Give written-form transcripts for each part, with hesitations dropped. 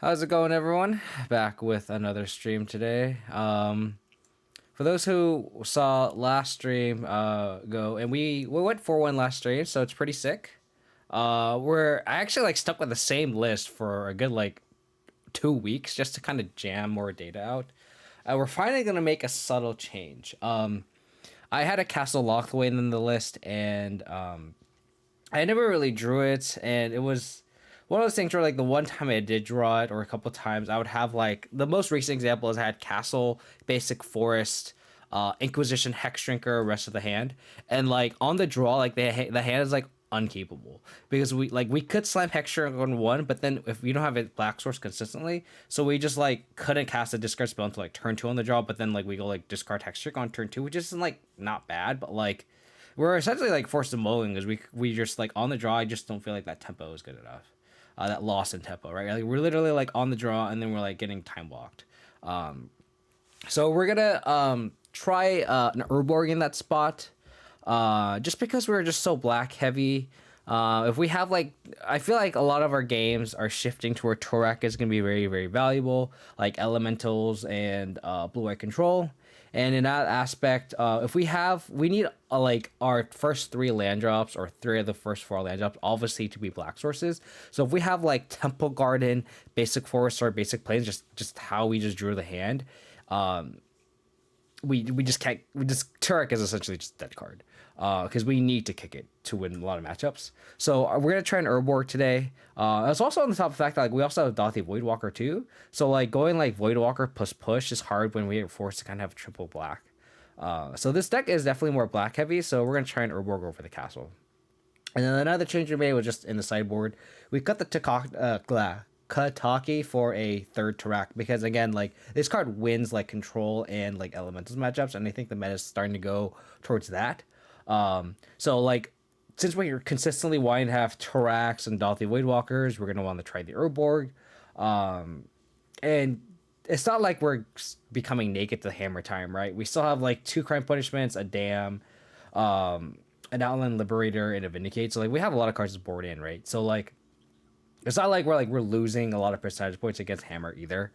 How's it going, everyone? Back with another stream today. For those who saw last stream go, and we went 4-1 last stream, so it's pretty sick. I actually like stuck with the same list for a good like 2 weeks just to kind of jam more data out. We're finally gonna make a subtle change. I had a castle locked away in the list, and I never really drew it, and it was one of those things where like the one time I did draw it, or a couple times, I would have like the most recent example is I had castle, basic forest, Inquisition, hex shrinker, rest of the hand, and like on the draw, like the hand is like uncapable because we could slam hex shrinker on one, but then if we don't have a black source consistently, so we just like couldn't cast a discard spell until like turn two on the draw, but then like we go like discard hex shrinker on turn two, which isn't like not bad, but like we're essentially like forced to mulling because we just like on the draw. I just don't feel like that tempo is good enough. That loss in tempo, right? Like we're literally like on the draw and then we're like getting time blocked. So we're gonna try an Urborg in that spot, just because we're just so black heavy. If we have like, I feel like a lot of our games are shifting to where Tourach is gonna be very very valuable, like elementals and blue eye control. And in that aspect, if we need like our first three land drops or three of the first four land drops, obviously to be black sources. So if we have like Temple Garden, basic forest, or basic plains, just how we just drew the hand, um, we just can't. We just Turek is essentially just dead card, because we need to kick it to win a lot of matchups. So we're gonna try an Urborg today. It's also on the top of the fact that like we also have Dothy Voidwalker too. So like going like Voidwalker plus push is hard when we are forced to kind of have triple black. So this deck is definitely more black heavy. So we're gonna try an Urborg over the castle. And then another change we made was just in the sideboard. We cut the Kataki for a third Tourach because again, like this card wins like control and like elementals matchups, and I think the meta is starting to go towards that. So like since we're consistently wanting to have Tourachs and Dothy Voidwalkers, we're gonna want to try the Urborg. And it's not like we're becoming naked to hammer time, right? We still have like two crime punishments, a dam, an outland liberator, and a vindicate. So like we have a lot of cards to board in, right? So like it's not like we're losing a lot of percentage points against hammer either.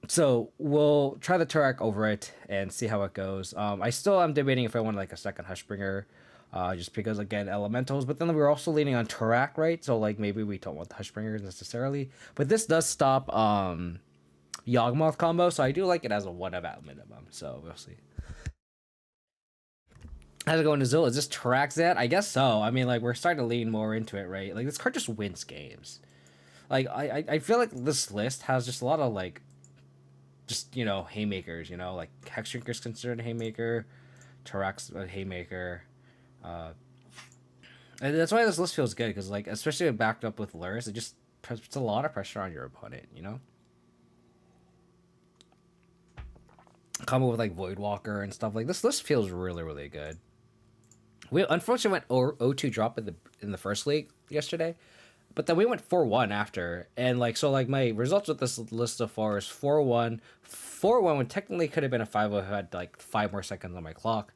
So we'll try the Turek over it and see how it goes. I still am debating if I want like a second Hushbringer, just because again elementals. But then we're also leaning on Tourach, right? So like maybe we don't want the Hushbringers necessarily. But this does stop Yawgmoth combo, so I do like it as a one of at minimum. So we'll see. How's it going, Azul? Is this Tourach? I guess so. I mean, like we're starting to lean more into it, right? Like this card just wins games. Like I feel like this list has just a lot of like just haymakers, like Hex Shrinker's considered a haymaker, Tourach's a haymaker, and that's why this list feels good because like especially when backed up with Lurrus, it just puts a lot of pressure on your opponent. Combo with like Voidwalker and stuff like this list feels really really good. We unfortunately went 0-2 drop in the first league yesterday, but then we went 4-1 after, and like so like my results with this list so far is 4-1, 4-1 when technically could have been a 5-0 if I had like 5 more seconds on my clock,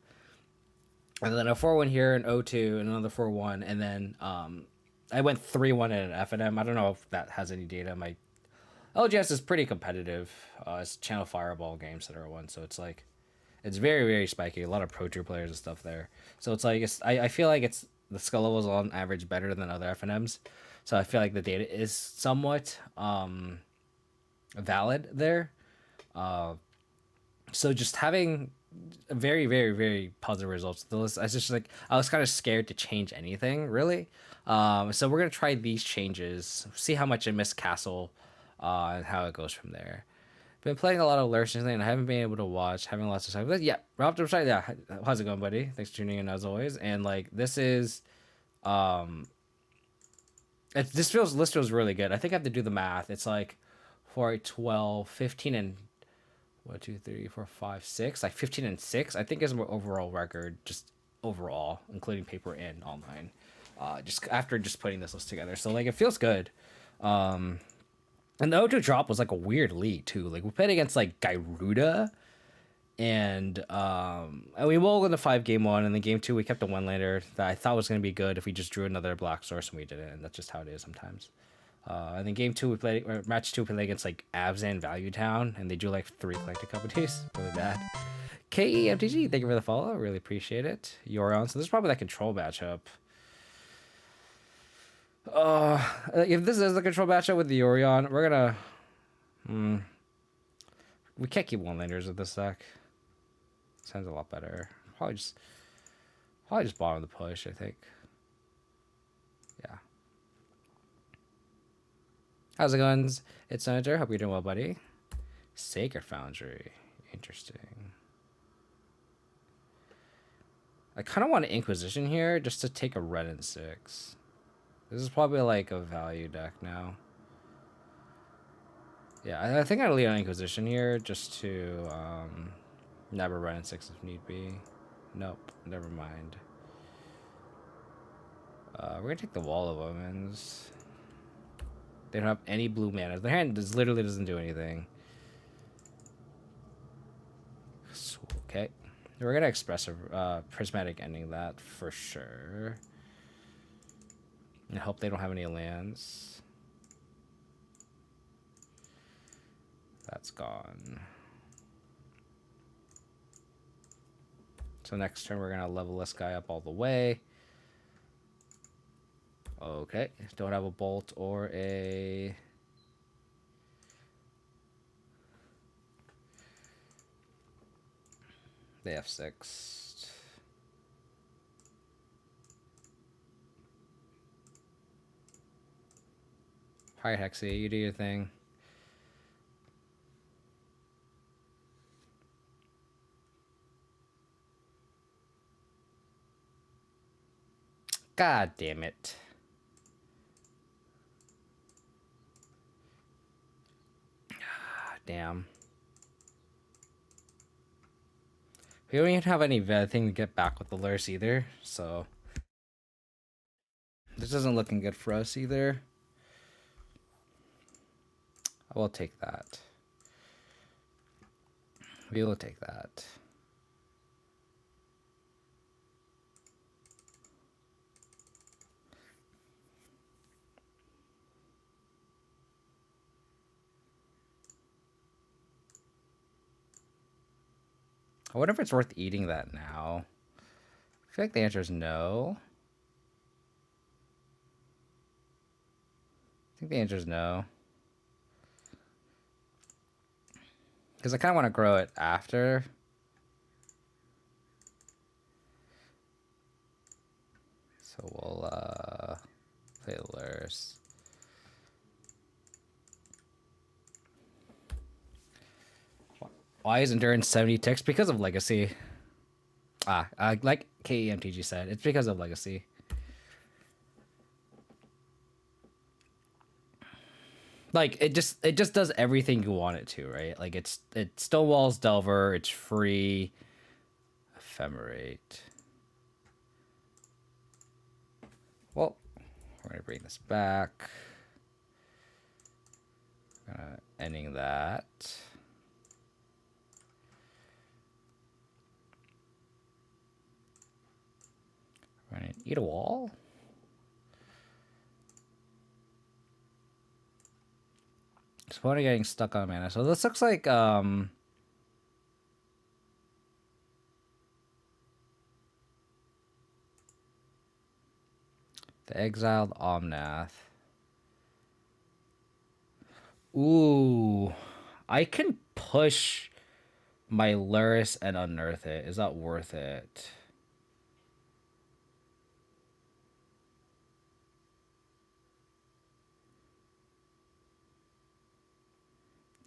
and then a 4-1 here, an 0-2, and another 4-1, and then I went 3-1 in an FNM. I don't know if that has any data. My LGS is pretty competitive. It's Channel Fireball games that are one, so it's like it's very very spiky. A lot of Pro Tour players and stuff there, so it's like I feel like it's the skill level is on average better than other FNMs. So I feel like the data is somewhat valid there. So just having very, very, very positive results. The list, I was just like I was kind of scared to change anything really. So we're gonna try these changes, see how much I miss Castle, and how it goes from there. Been playing a lot of Lurrus recently, and I haven't been able to watch. Having lots of time, but yeah, Rob, yeah, how's it going, buddy? Thanks for tuning in as always. And like this is, list feels really good. I think I have to do the math. It's like 4, 12, 15, and 1, 2, 3, 4, 5, 6. Like 15 and 6, I think is my overall record, just overall, including paper and online. Just after just putting this list together. So like it feels good. And the O2 drop was like a weird lead too. Like we played against like Gyruda, and we rolled in the 5 game 1, and then game 2 we kept a 1-lander that I thought was gonna be good if we just drew another black source, and we didn't, and that's just how it is sometimes. And then game 2 we played, or match 2 we played against like Abzan Value Town, and they drew like 3 collected companies. Really bad. KEMTG, thank you for the follow. Really appreciate it. Yorion. So this is probably that control matchup. If this is the control matchup with the Yorion, we're gonna. We can't keep one landers with this deck. Sounds a lot better. Probably just bottom the push, I think. Yeah. How's it going? It's Senator. Hope you're doing well, buddy. Sacred Foundry. Interesting. I kind of want an Inquisition here just to take a red and 6. This is probably like a value deck now. Yeah, I think I'd leave an Inquisition here just to nab a red and 6 if need be. Nope, never mind. We're gonna take the Wall of Omens. They don't have any blue mana. Their hand literally doesn't do anything. So, okay. We're gonna express a prismatic ending that for sure. I hope they don't have any lands. That's gone. So next turn we're gonna level this guy up all the way. Okay, don't have a bolt or a... They have 6. Alright, Hexy, you do your thing. God damn it. Damn. We don't even have any thing to get back with the Lurrus either, so this isn't looking good for us either. I will take that. We will take that. I wonder if it's worth eating that now. I feel like the answer is no. I think the answer is no. Because I kind of want to grow it after. So we'll play Lurrus. Why is Endurance 70 ticks? Because of Legacy. Like KEMTG said, it's because of Legacy. Like it just does everything you want it to, right? Like it Stonewall's Delver, it's free, Ephemerate. Well, we're gonna bring this back. Ending that. We're gonna eat a wall. Supporting getting stuck on mana. So this looks like the exiled Omnath. Ooh, I can push my Lurrus and unearth it. Is that worth it?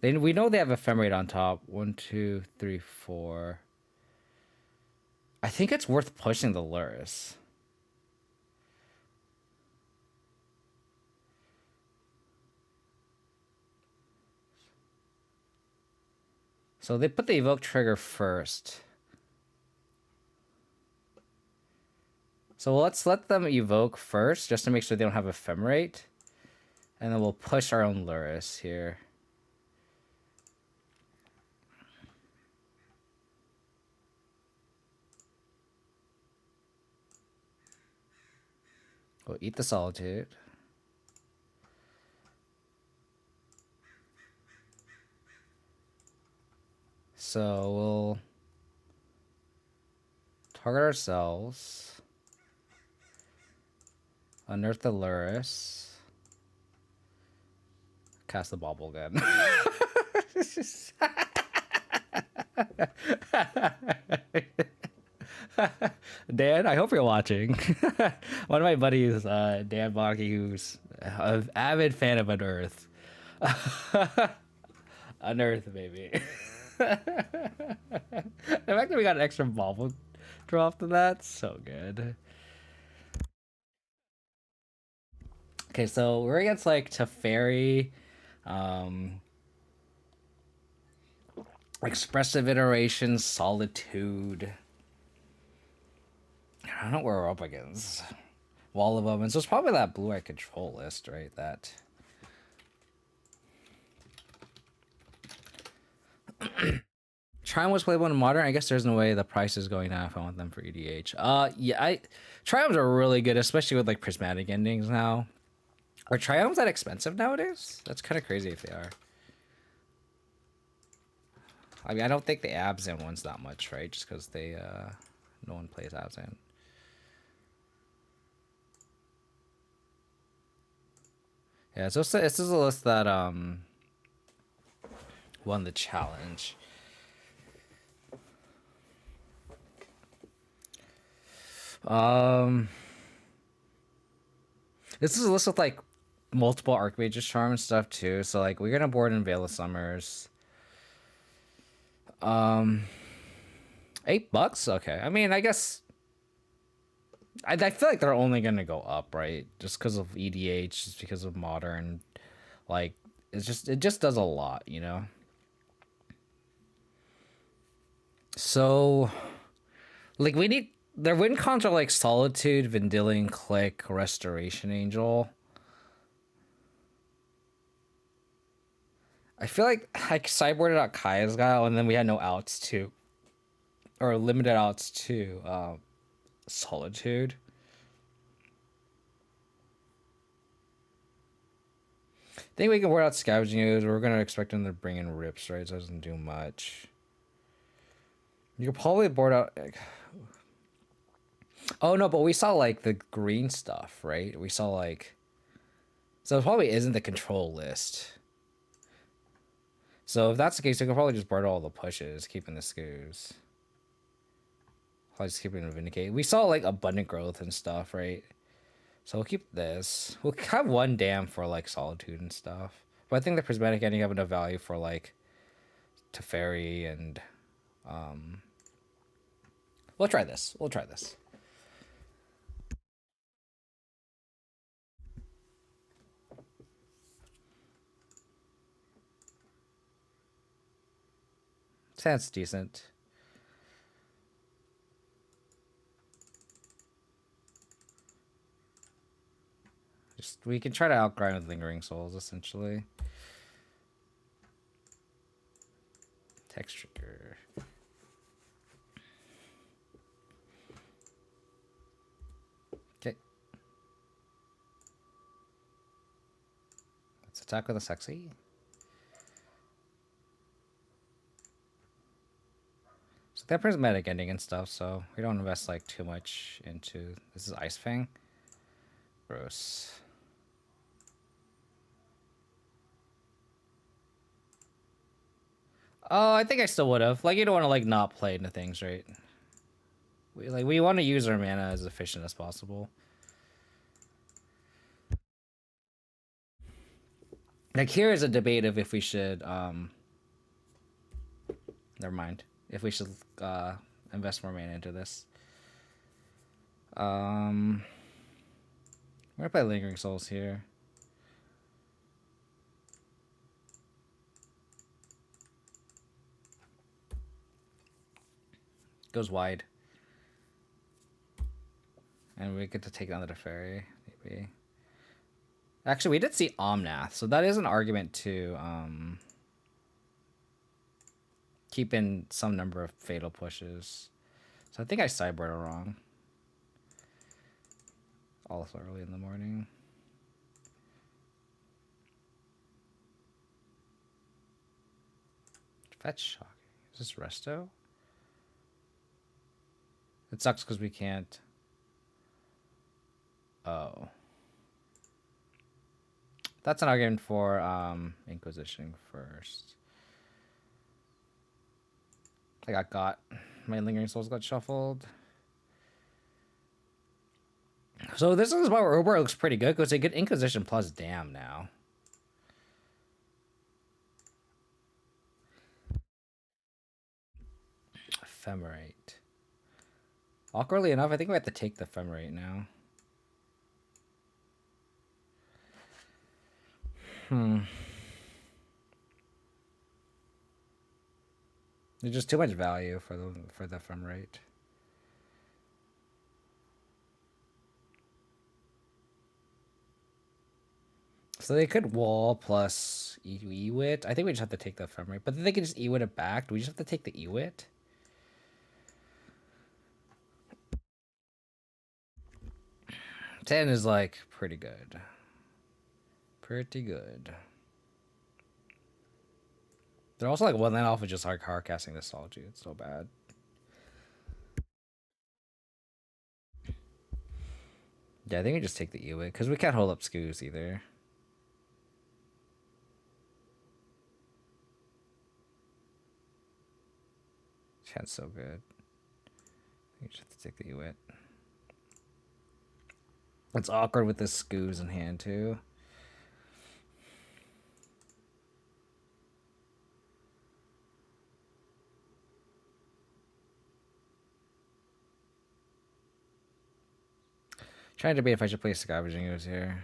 Then we know they have Ephemerate on top. 1, 2, 3, 4. I think it's worth pushing the Lurrus. So they put the evoke trigger first. So let's let them evoke first, just to make sure they don't have Ephemerate. And then we'll push our own Lurrus here. We'll eat the Solitude. So we'll target ourselves. Unearth the Lurrus. Cast the bauble again. Dan, I hope you're watching. One of my buddies, Dan Bonke, who's an avid fan of Unearth. Unearth, baby. The fact that we got an extra bauble drop to that, so good. Okay, so we're against like Teferi, Expressive Iteration, Solitude. I don't know what we're up against. Wall of Omens. So it's probably that blue-eye control list, right? That. Triumph was playable in Modern. I guess there's no way the price is going down if I want them for EDH. Yeah, Triumphs are really good, especially with like prismatic endings now. Are Triumphs that expensive nowadays? That's kind of crazy if they are. I mean, I don't think the Abzan one's that much, right? Just because they, no one plays Abzan. Yeah, so this is a list that won the challenge. This is a list with like multiple Archmage's Charm and stuff too. So like we're gonna board in Veil of Summers. $8? Okay. I mean, I guess I feel like they're only gonna go up, right? Just because of EDH, just because of Modern. Like it just does a lot, you know? So like we need their win cons are like Solitude, Vendilion Click, Restoration Angel. I feel like I sideboarded out Kaya's guy, and then we had no outs too. Or limited outs to Solitude. I think we can word out Scavenging Ooze. We're gonna expect them to bring in Rips, right? So it doesn't do much. You could probably board out. Oh no, but we saw like the green stuff, right? We saw like. So it probably isn't the control list. So if that's the case, we can probably just board all the pushes, keeping the scoos. Probably just keeping it Vindicate. We saw like Abundant Growth and stuff, right? So we'll keep this. We'll have one dam for like Solitude and stuff. But I think the Prismatic Ending have enough value for like Teferi and we'll try this. We'll try this. Sounds decent. Just we can try to outgrind with Lingering Souls essentially. Text trigger. Okay. Let's attack with a sexy. So they're prismatic ending and stuff, so we don't invest like too much into this is Ice Fang. Gross. Oh, I think I still would have. Like, you don't want to like not play into things, right? We want to use our mana as efficient as possible. Like here is a debate of if we should never mind. If we should invest more mana into this. I'm gonna play Lingering Souls here. Goes wide. And we get to take down the Teferi, maybe. Actually, we did see Omnath, so that is an argument to keep in some number of fatal pushes. So I think I sideboarded wrong. Also early in the morning. Fetch shocking. this resto? It sucks because we can't. Oh. That's an argument for Inquisition first. I got my Lingering Souls got shuffled. So this is why Urborg looks pretty good because they get Inquisition plus Damn now. Ephemerate. Awkwardly enough, I think we have to take the Ephemerate now. There's just too much value for the Ephemerate. So they could wall plus Ewit. I think we just have to take the Ephemerate. But then they can just Ewit it back. Do we just have to take the Ewit? Ten is like pretty good. Pretty good. They're also like one land off of just like hard casting this Solitude. It's so bad. Yeah, I think we just take the Ewit because we can't hold up Scoos either. Chat's so good. I think we just have to take the Ewit. It's awkward with the Scoos in hand too. Trying to debate if I should play Scavenging Ooze here.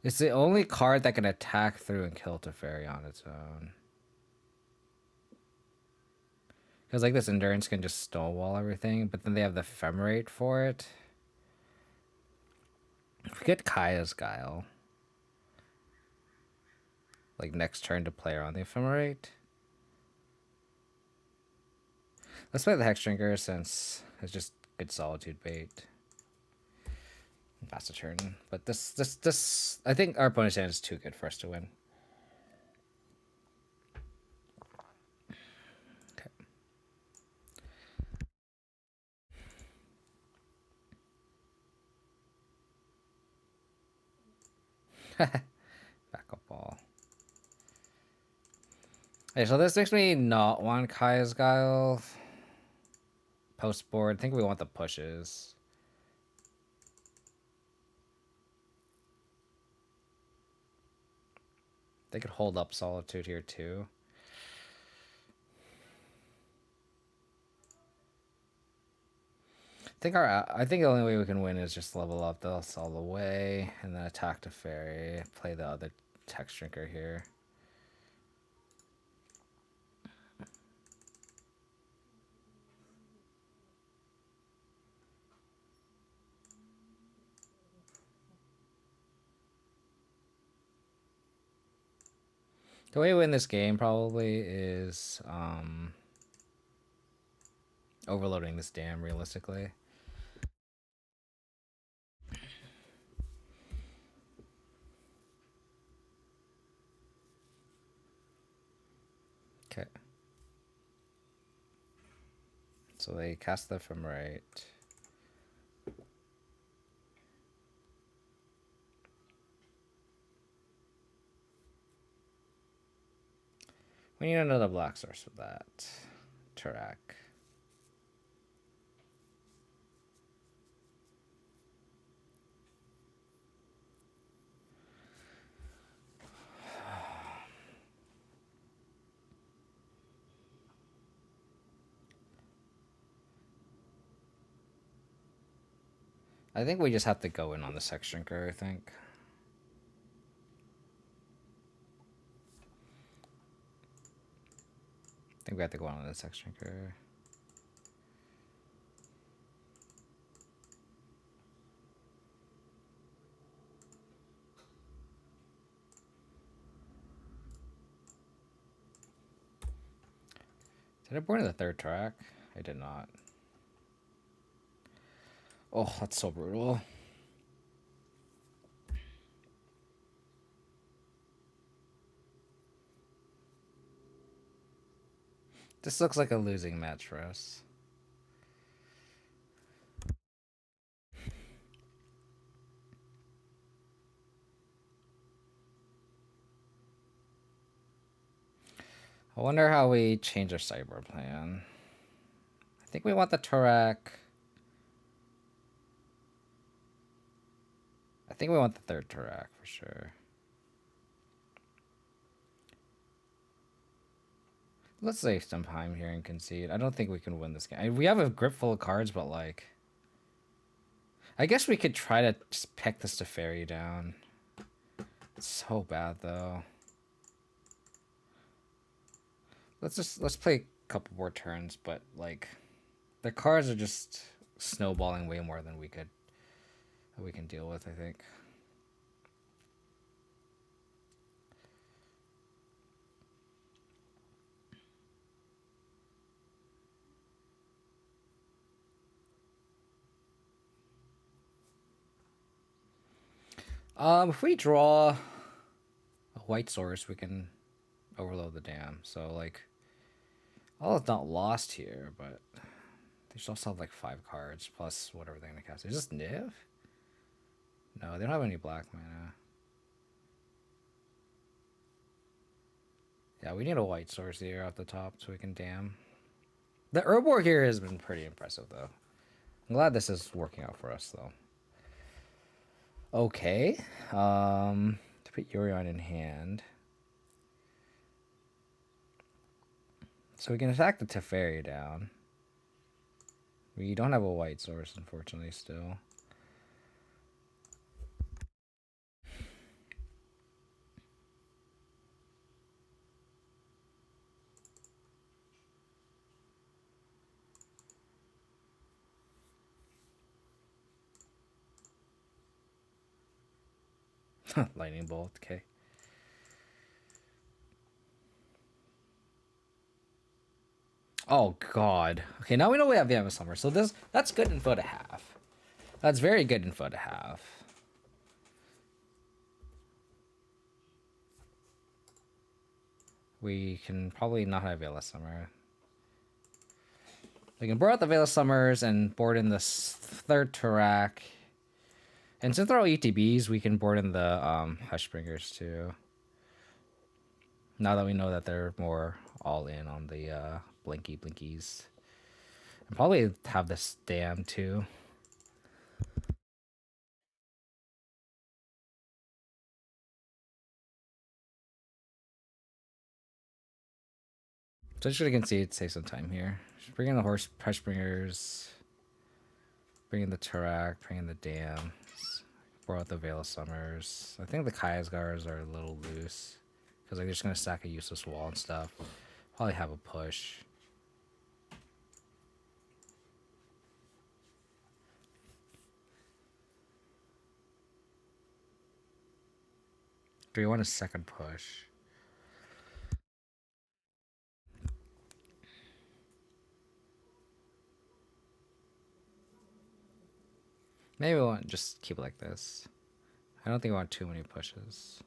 It's the only card that can attack through and kill Teferi on its own. Because like this Endurance can just stonewall everything, but then they have the Ephemerate for it. If we get Kaya's Guile, like next turn to play around the Ephemerate. Let's play the Hex Drinker since it's just good Solitude bait. Pass a turn, but this I think our opponent's hand is too good for us to win. Okay. Backup ball. Okay, so this makes me not want Kaya's Guile. Post board. I think we want the pushes. They could hold up Solitude here too. I think the only way we can win is just level up this all the way and then attack the Fairy. Play the other Text Drinker here. The way we win this game probably is overloading this dam realistically. Okay. So they cast the Ephemerate. We need another black source for that. Tourach. I think we just have to go in on the Sex Drinker, I think. I think we have to go on the Sex Drinker. Did I board in the third track? I did not. Oh, that's so brutal. This looks like a losing match for us. I wonder how we change our sideboard plan. I think we want the Tourach. I think we want the third Tourach for sure. Let's save some time here and concede. I don't think we can win this game. We have a grip full of cards, but like... I guess we could try to just pick this Teferi down. It's so bad though. Let's play a couple more turns, but like the cards are just snowballing way more than we can deal with, I think. If we draw a white source, we can overload the dam. So like, all is not lost here, but they should also have like 5 cards plus whatever they're gonna cast. Is this Niv? No, they don't have any black mana. Yeah, we need a white source here off the top so we can dam. The Urborg here has been pretty impressive though. I'm glad this is working out for us though. Okay. To put Yorion in hand. So we can attack the Teferi down. We don't have a white source, unfortunately, still. Lightning bolt, okay. Oh god. Okay, now we know we have Yama Summer, so that's good info to have. That's very good info to have. We can probably not have Veil of Summer. We can board out the Veil of Summers and board in this third Tourach. And since they're all ETBs, we can board in the Hushbringers too. Now that we know that they're more all in on the blinkies. And probably have this dam too. So just gonna concede, save some time here. Just bring in the Hushbringers. Bring in the Tourach, bring in the dam. Board out the Veil of Summers. I think the Kaiasgars are a little loose. Because like, they're just gonna stack a useless wall and stuff. Probably have a push. Do we want a second push? Maybe we want just keep it like this. I don't think we want too many pushes.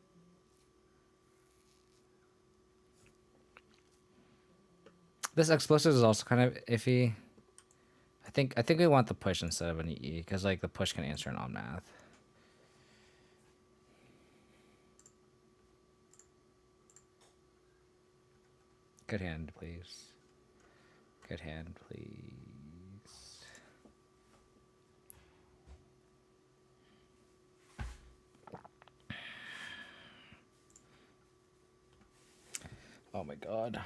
This explosive is also kind of iffy. I think we want the push instead of an EE because like the push can answer an on math. Good hand, please. Good hand, please. Oh my god.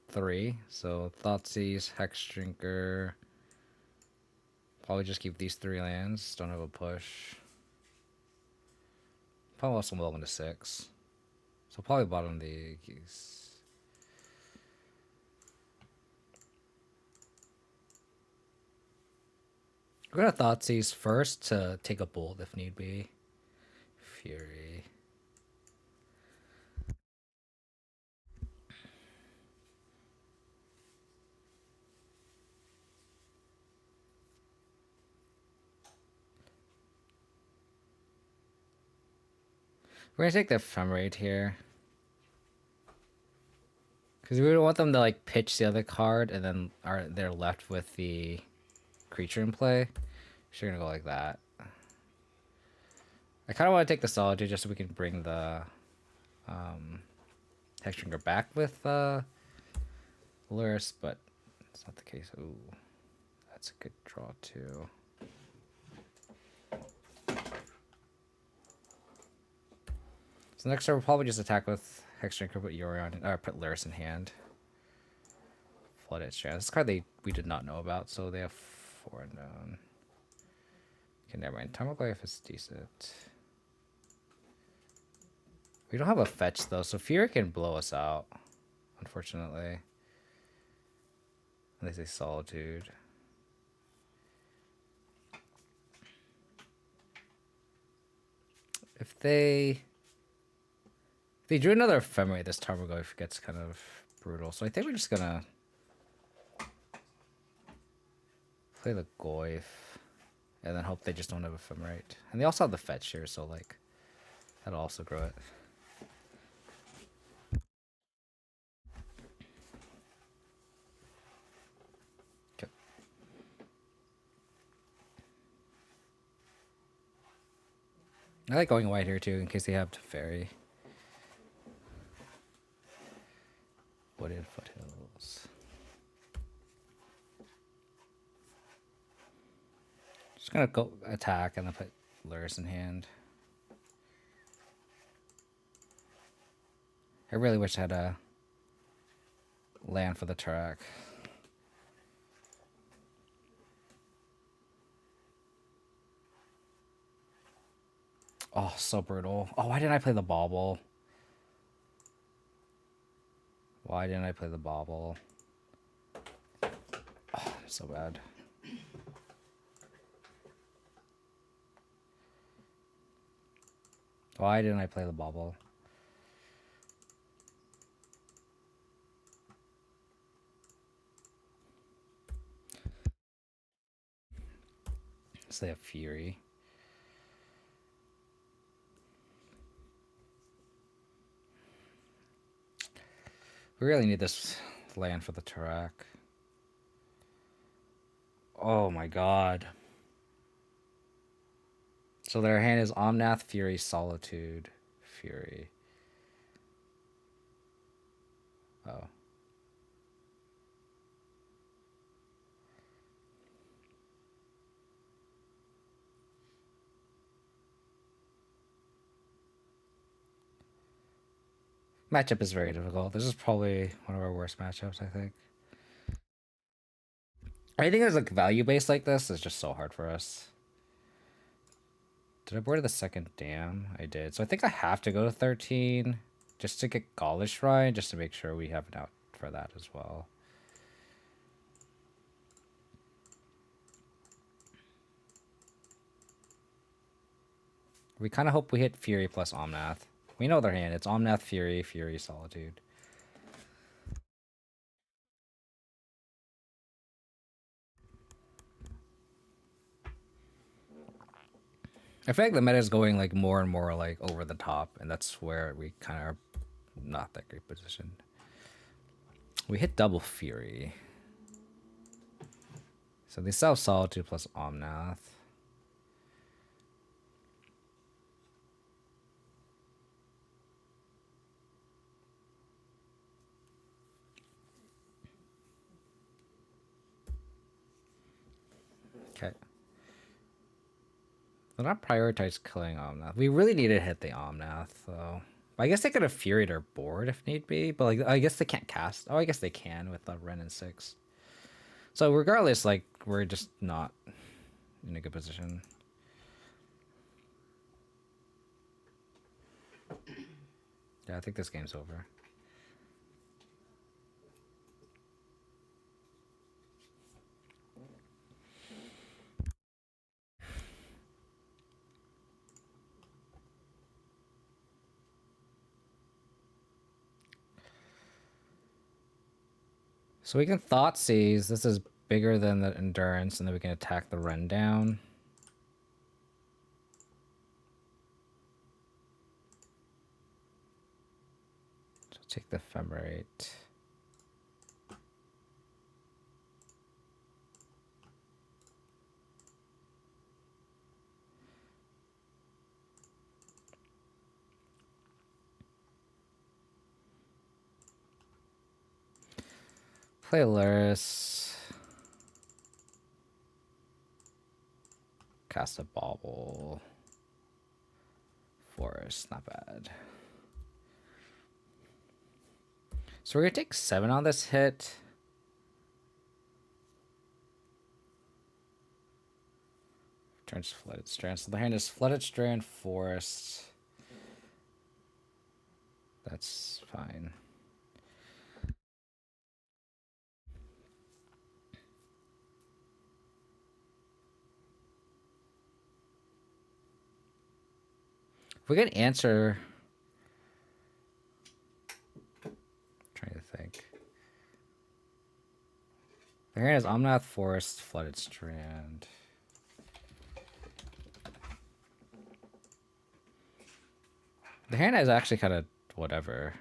3. So Thoughtseize, Hex Drinker. Probably just keep these 3 lands. Don't have a push. Probably also move into 6. So probably bottom the keys. We're gonna Thoughtseize first to take a bolt if need be. Fury. We're gonna take the Ephemerate here. Because we don't want them to like pitch the other card and then they're left with the creature in play. So you're gonna go like that. I kind of want to take the Solitude just so we can bring the Hexdrinker back with Lurrus, but it's not the case. Ooh, that's a good draw too. So next turn we'll probably just attack with Hexdrinker, put Yorion, or put Lurrus in hand. Flood its chance. This card we did not know about, so they have 4 unknown. Okay, never mind. Tarmogoyf is decent. We don't have a fetch though, so Fury can blow us out, unfortunately. And they say Solitude. If they drew another Ephemerate, this Tarmogoyf gets kind of brutal. So I think we're just gonna play the Goyf and then hope they just don't have Ephemerate. And they also have the fetch here, so like that'll also grow it. Okay. I like going white here too in case they have Teferi. Wooded Foothills. Just gonna go attack and then put Lurrus in hand. I really wish I had a land for the Tourach. Oh, so brutal. Oh, why didn't I play the Bauble? Why didn't I play the Bauble? Oh, so bad. Why didn't I play the Bauble? So they have Fury. We really need this land for the Tourach. Oh my god. So their hand is Omnath, Fury, Solitude, Fury. Oh. Matchup is very difficult. This is probably one of our worst matchups, I think. Anything that's like value based like this is just so hard for us. Did I board the second dam? I did. So I think I have to go to 13 just to get Gaulish Shrine, just to make sure we have an out for that as well. We kind of hope we hit Fury plus Omnath. We know their hand. It's Omnath, Fury, Fury, Solitude. I feel like the meta is going like more and more like over the top, and that's where we kind of are not that great positioned. We hit double Fury. So they sell Solitude plus Omnath. Okay. They're not prioritize killing Omnath. We really need to hit the Omnath, though. I guess they could have Furied our board if need be, but like I guess they can't cast. Oh, I guess they can with the Ren and 6. So regardless, like we're just not in a good position. Yeah, I think this game's over. So we can Thought Seize. This is bigger than the Endurance, and then we can attack the Ren down. So take the Ephemerate. Play Lurrus. Cast a Bauble. Forest, not bad. So we're gonna take 7 on this hit. Turns Flooded Strand. So the hand is Flooded Strand, Forest. That's fine. If we can answer... I'm trying to think. The hand is Omnath, Forest, Flooded Strand. The hand is actually kind of whatever.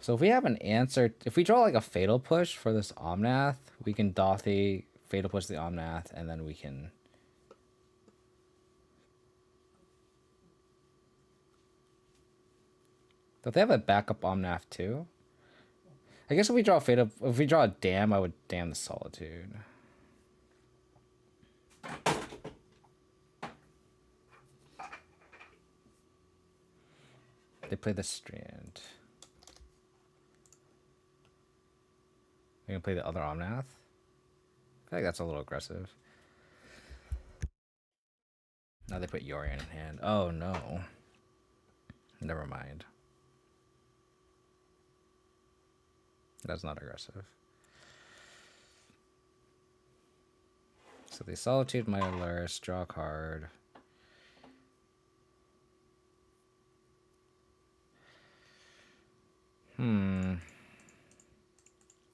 So if we have an answer, if we draw like a Fatal Push for this Omnath, we can Dothy, Fatal Push the Omnath, and then we can... Don't they have a backup Omnath too? I guess if we draw if we draw a Dam, I would Dam the Solitude. They play the Strand. They can play the other Omnath. I feel like that's a little aggressive. Now they put Yorion in hand. Oh no. Never mind. That's not aggressive. So they Solitude my Lurrus, draw a card.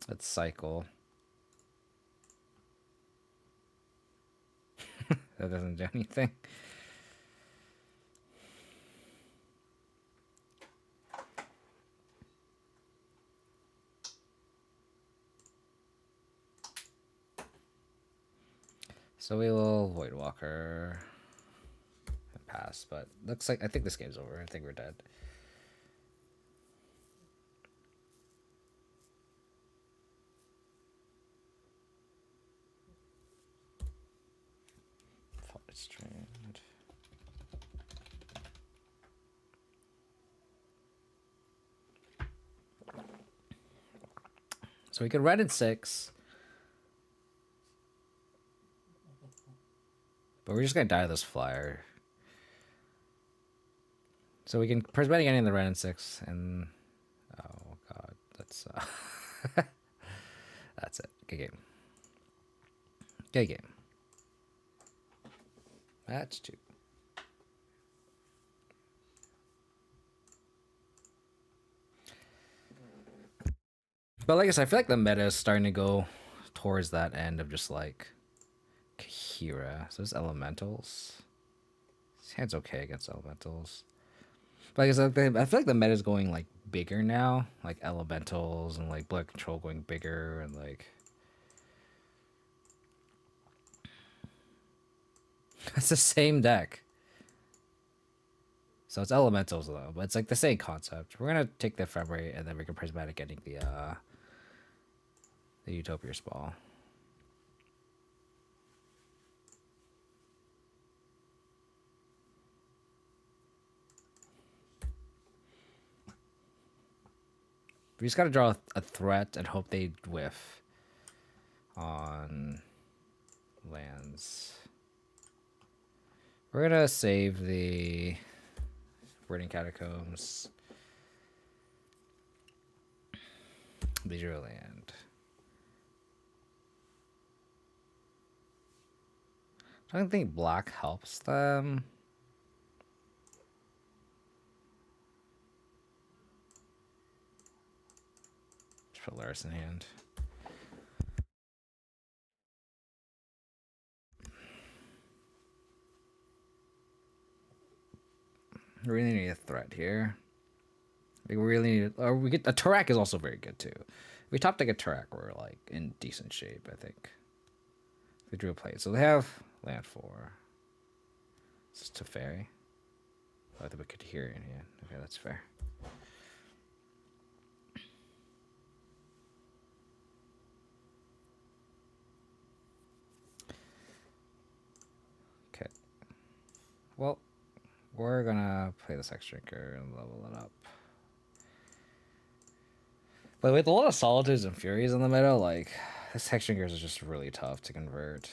Let's cycle. That doesn't do anything. So we will Voidwalker and pass, but looks like I think this game's over. I think we're dead. Strand. So we could red in 6. But we're just gonna die to this flyer. So we can prismatic ending the red in 6 and oh god, that's that's it. Good game. Good game. Match 2. But like I said, I feel like the meta is starting to go towards that end of just like Kahira. So there's elementals. This hand's okay against elementals. But like I said, I feel like the meta is going like bigger now. Like elementals and like blood control going bigger and like... It's the same deck. So it's elementals though, but it's like the same concept. We're gonna take the Ephemerate and then we can prismatic ending the Utopia Spall. We just gotta draw a threat and hope they whiff on lands. We're gonna save the Burning Catacombs. Leisure land. I don't think black helps them. Just put Lurrus in hand. We really need a threat here. We really need, or we get a Tourach is also very good too. If we top deck a Tourach, we're like in decent shape, I think. They drew a plate, so they have land 4. This is Teferi. Oh, they put Yorion in hand. Okay, that's fair. Well, we're gonna play this Hex Drinker and level it up. But with a lot of Solitudes and Furies in the middle, like, this Hex Drinker is just really tough to convert.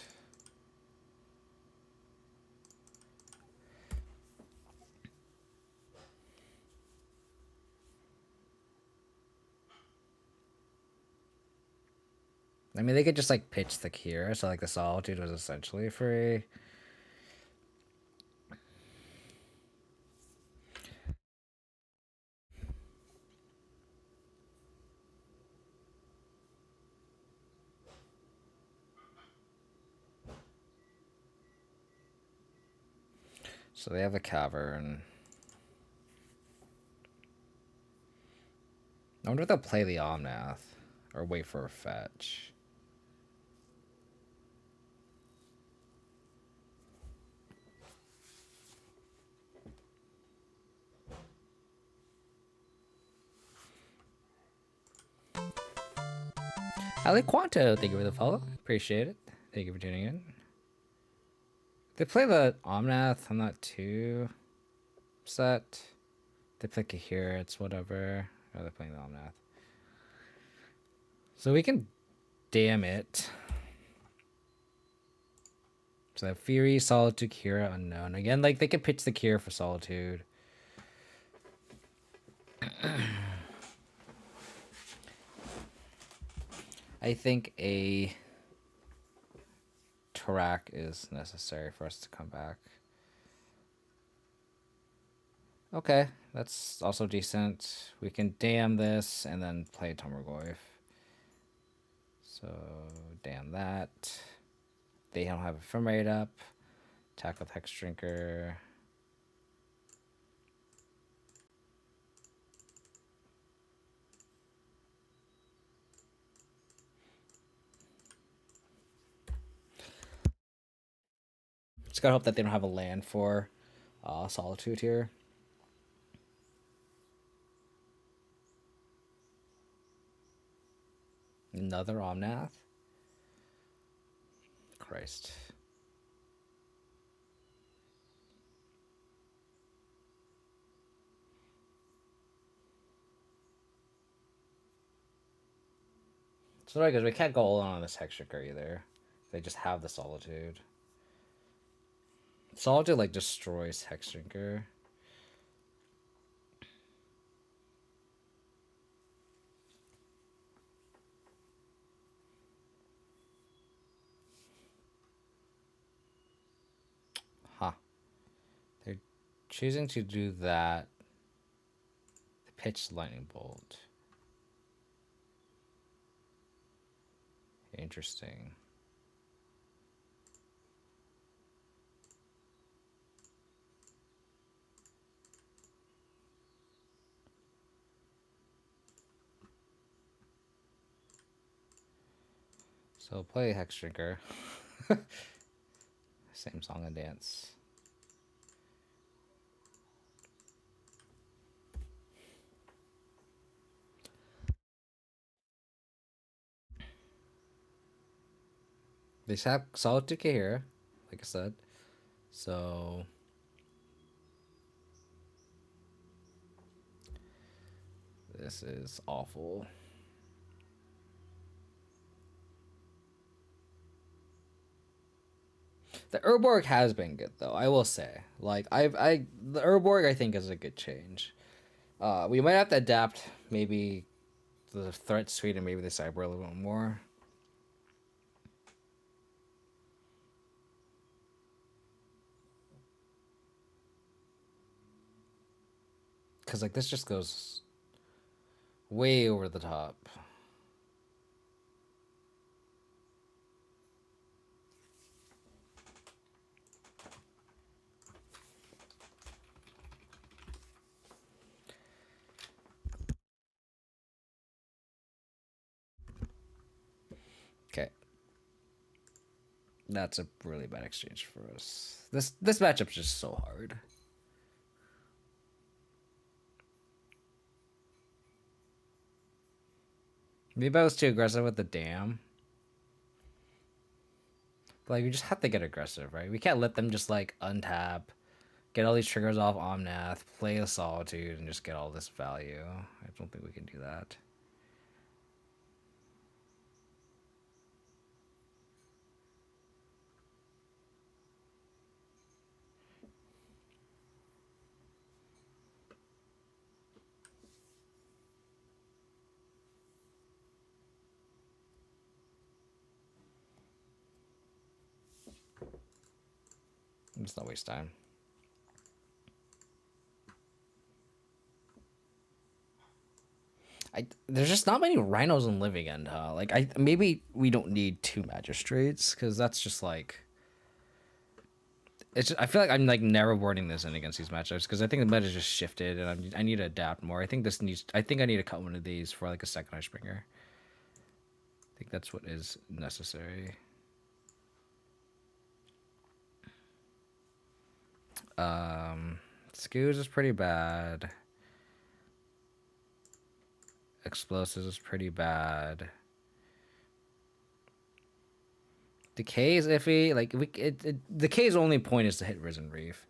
I mean, they could just, like, pitch the Kira, so, like, the Solitude was essentially free. So they have a Cavern. I wonder if they'll play the Omnath or wait for a fetch. Ali Quanto, thank you for the follow. Appreciate it. Thank you for tuning in. They play the Omnath. I'm not too upset. They play Kahir, it's whatever. Oh, they're playing the Omnath. So we can damn it. So that Fury, Solitude, Kira, Unknown. Again, like, they could pitch the Kira for Solitude. I think a Tourach is necessary for us to come back. Okay, that's also decent. We can damn this and then play Tomergoyf. So, damn that. They don't have a frame rate up. Attack with Hex Drinker. Just gotta hope that they don't have a land for Solitude here. Another Omnath. Christ. So right, because we can't go all in on this Hex Drinker either. They just have the Solitude. Solitude, like, destroys Hex Drinker. Huh. They're choosing to do that. They pitch Lightning Bolt. Interesting. So play Hex Drinker. Same song and dance. They just have Solitude here, like I said. So this is awful. The Urborg has been good though, I will say. Like the Urborg I think is a good change. We might have to adapt maybe the threat suite and maybe the sideboard a little bit more. Cause like this just goes way over the top. Okay. That's a really bad exchange for us. This matchup's just so hard. Maybe I was too aggressive with the dam. But like we just have to get aggressive, right? We can't let them just like untap, get all these triggers off Omnath, play a Solitude, and just get all this value. I don't think we can do that. Let's not waste time. There's just not many rhinos in Living End, huh? Like, maybe we don't need 2 magistrates, because that's just like... I feel like I'm like never boarding this in against these matchups, because I think the meta just shifted, and I need to adapt more. I think I need to cut one of these for like a second Ishbringer. I think that's what is necessary. Scoos is pretty bad. Explosives is pretty bad. Decay is iffy. Like Decay's only point is to hit Risen Reef.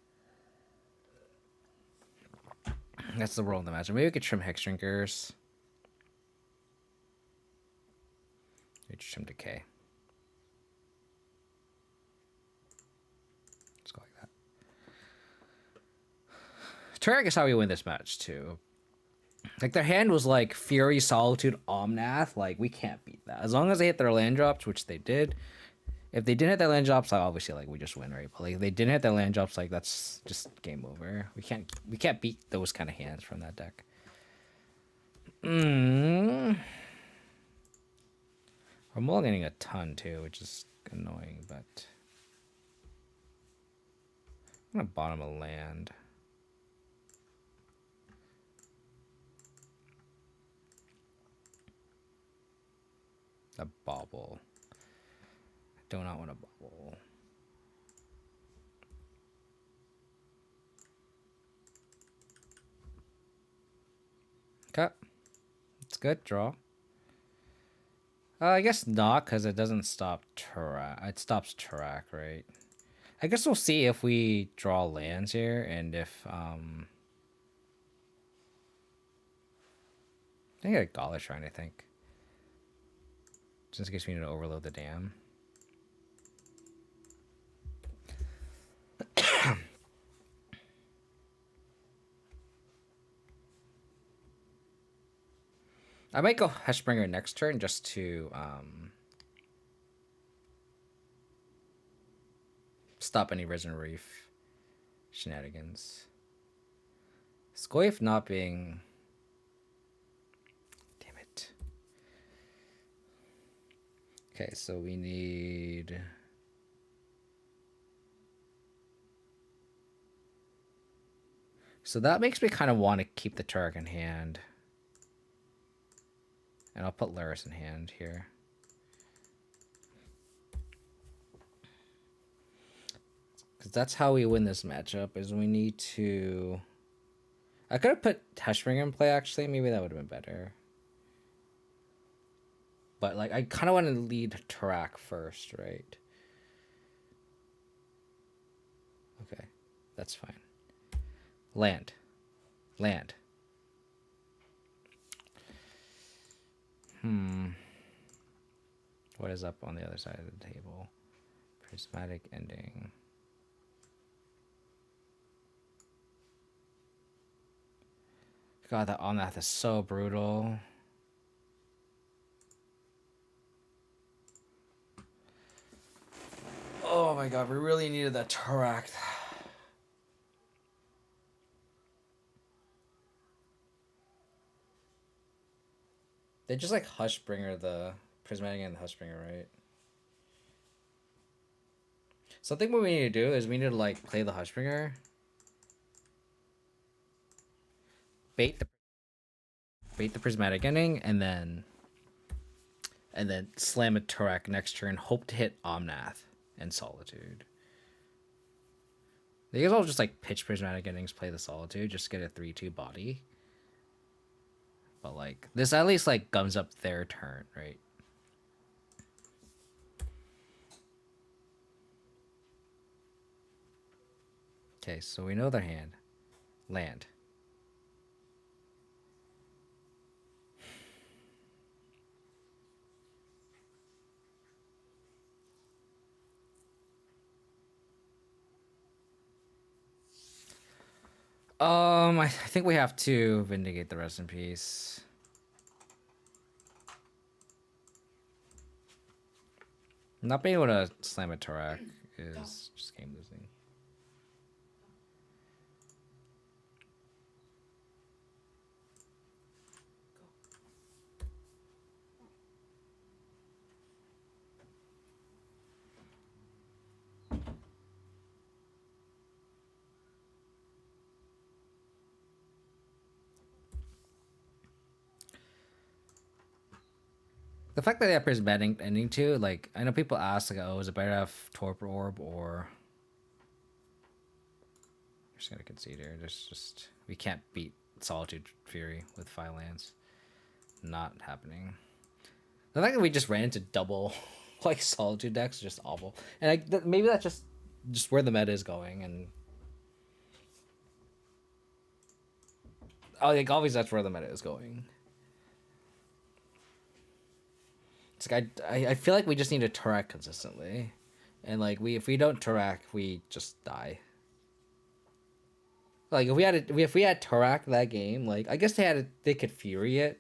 That's the role in the match. Maybe we could trim Hex Drinkers. We could trim Decay. Let's go like that. Tourach is how we win this match too. Like their hand was like Fury, Solitude, Omnath. Like we can't beat that as long as they hit their land drops, which they did. If they didn't hit their land drops, like obviously like we just win, right? But like if they didn't hit their land drops, like that's just game over. We can't beat those kind of hands from that deck. We're mulliganing a ton too, which is annoying, but I'm gonna bottom a land. A bobble. I do not want a bobble. Okay. It's good. Draw. I guess not, because it doesn't stop Tourach. It stops Tourach, right? I guess we'll see if we draw lands here, and if I think I got Gaulish Shrine, I think. Just in case we need to overload the dam. I might go Heshbringer next turn just to stop any Risen Reef shenanigans. Scoif not being... Damn it. Okay, so we need... So that makes me kind of want to keep the Tourach in hand. And I'll put Lurrus in hand here. Because that's how we win this matchup, is we need to... I could have put Heshbringer in play, actually. Maybe that would have been better. But, like, I kind of want to lead Tourach first, right? Okay, that's fine. Land. Land. What is up on the other side of the table? Prismatic Ending. God, that Omnath is so brutal. Oh my god, we really needed that Tourach. They just like Hushbringer the Prismatic and the Hushbringer, right? So I think what we need to do is we need to like play the Hushbringer, bait the Prismatic Ending, and then slam a Tourach next turn. Hope to hit Omnath and Solitude. They guys all just like pitch Prismatic Endings, play the Solitude, just get a 3/2 body. But like this at least like gums up their turn, right? Okay, so we know their hand. Land. I think we have to vindicate the rest in peace. Not being able to slam a Tourach is just game losing. The fact that they have prismatic ending too, like I know people ask like, oh, is it better to have Torp Orb or? I'm just gonna concede here. There's just we can't beat Solitude Fury with 5 lands. Not happening. The fact that we just ran into double like Solitude decks is just awful. And maybe that's just where the meta is going. And oh, like obviously that's where the meta is going. It's like I feel like we just need to Tourach consistently, and like if we don't Tourach, we just die. Like if we had Tourach that game, like I guess they could Fury it,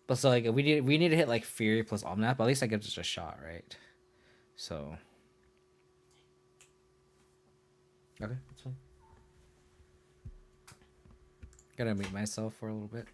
but so like if we need to hit like Fury plus Omnap, but at least that gives us a shot, right? So okay, that's fine. Gotta mute myself for a little bit.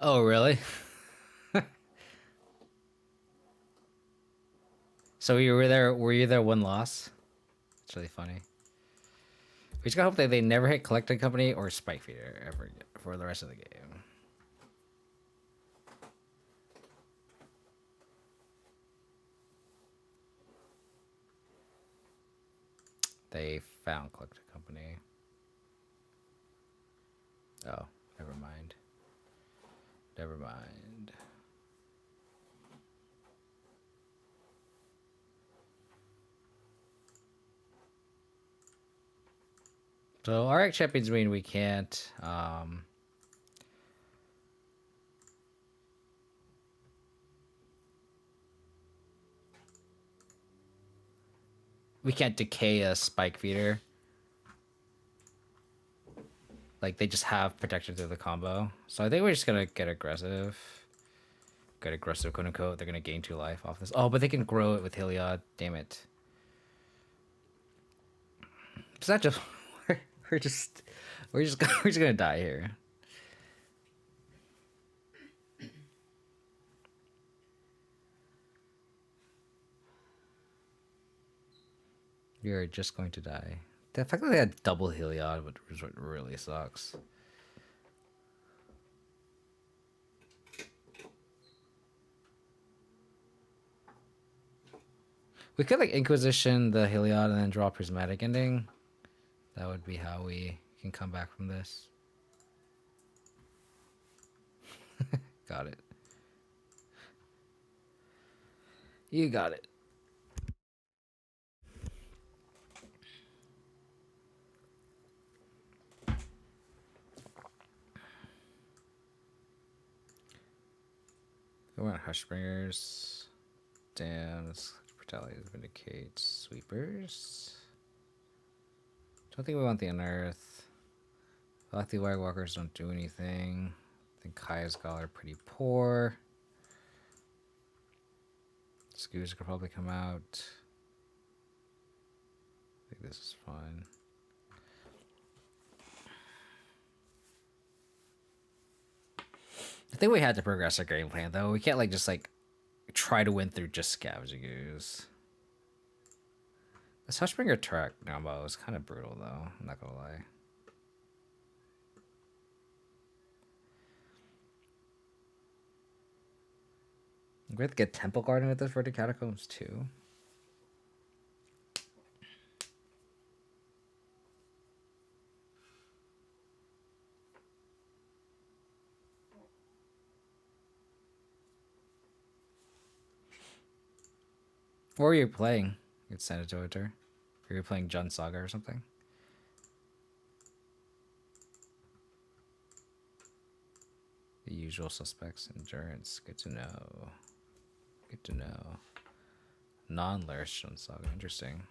Oh really? So you were there? Were you there one loss? It's really funny. We just gotta hope that they never hit Collecting Company or Spike Feeder ever again for the rest of the game. They found Collecting Company. Oh, never mind. Never mind. So RX champions mean we can't. We can't decay a Spike Feeder. Like they just have protection through the combo. So I think we're just gonna get aggressive. Get aggressive, quote unquote. They're gonna gain 2 life off this. Oh, but they can grow it with Heliod. Damn it. It's not just we're just we're just we're just gonna die here. You're just going to die. The fact that they had double Heliod was what really sucks. We could like Inquisition the Heliod and then draw Prismatic Ending. That would be how we can come back from this. Got it. You got it. Hushbringers. Dams. Brutality Vindicate. Sweepers. Don't think we want the Unearth. I like the White Walkers don't do anything. I think Kaya's Gall are pretty poor. Scoos could probably come out. I think this is fine. I think we had to progress our game plan though. We can't like just like try to win through just Scavenging Ooze. This Hushbringer Tourach combo is kind of brutal though, I'm not gonna lie. We have to get Temple Garden with this for the Catacombs too. What were you playing? It's Senator. Were you playing Jund Saga or something? The usual suspects. Endurance. Good to know. Good to know. Non-Lurrus Jund Saga. Interesting.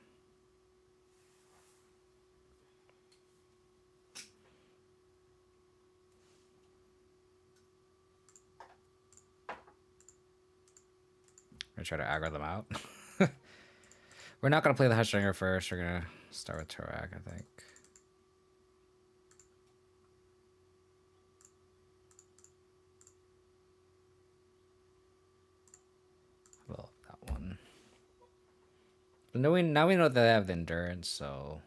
I'm gonna try to aggro them out. We're not gonna play the Hushbringer first. We're gonna start with Tourach, I think. Well, that one. But now we know that they have the endurance, so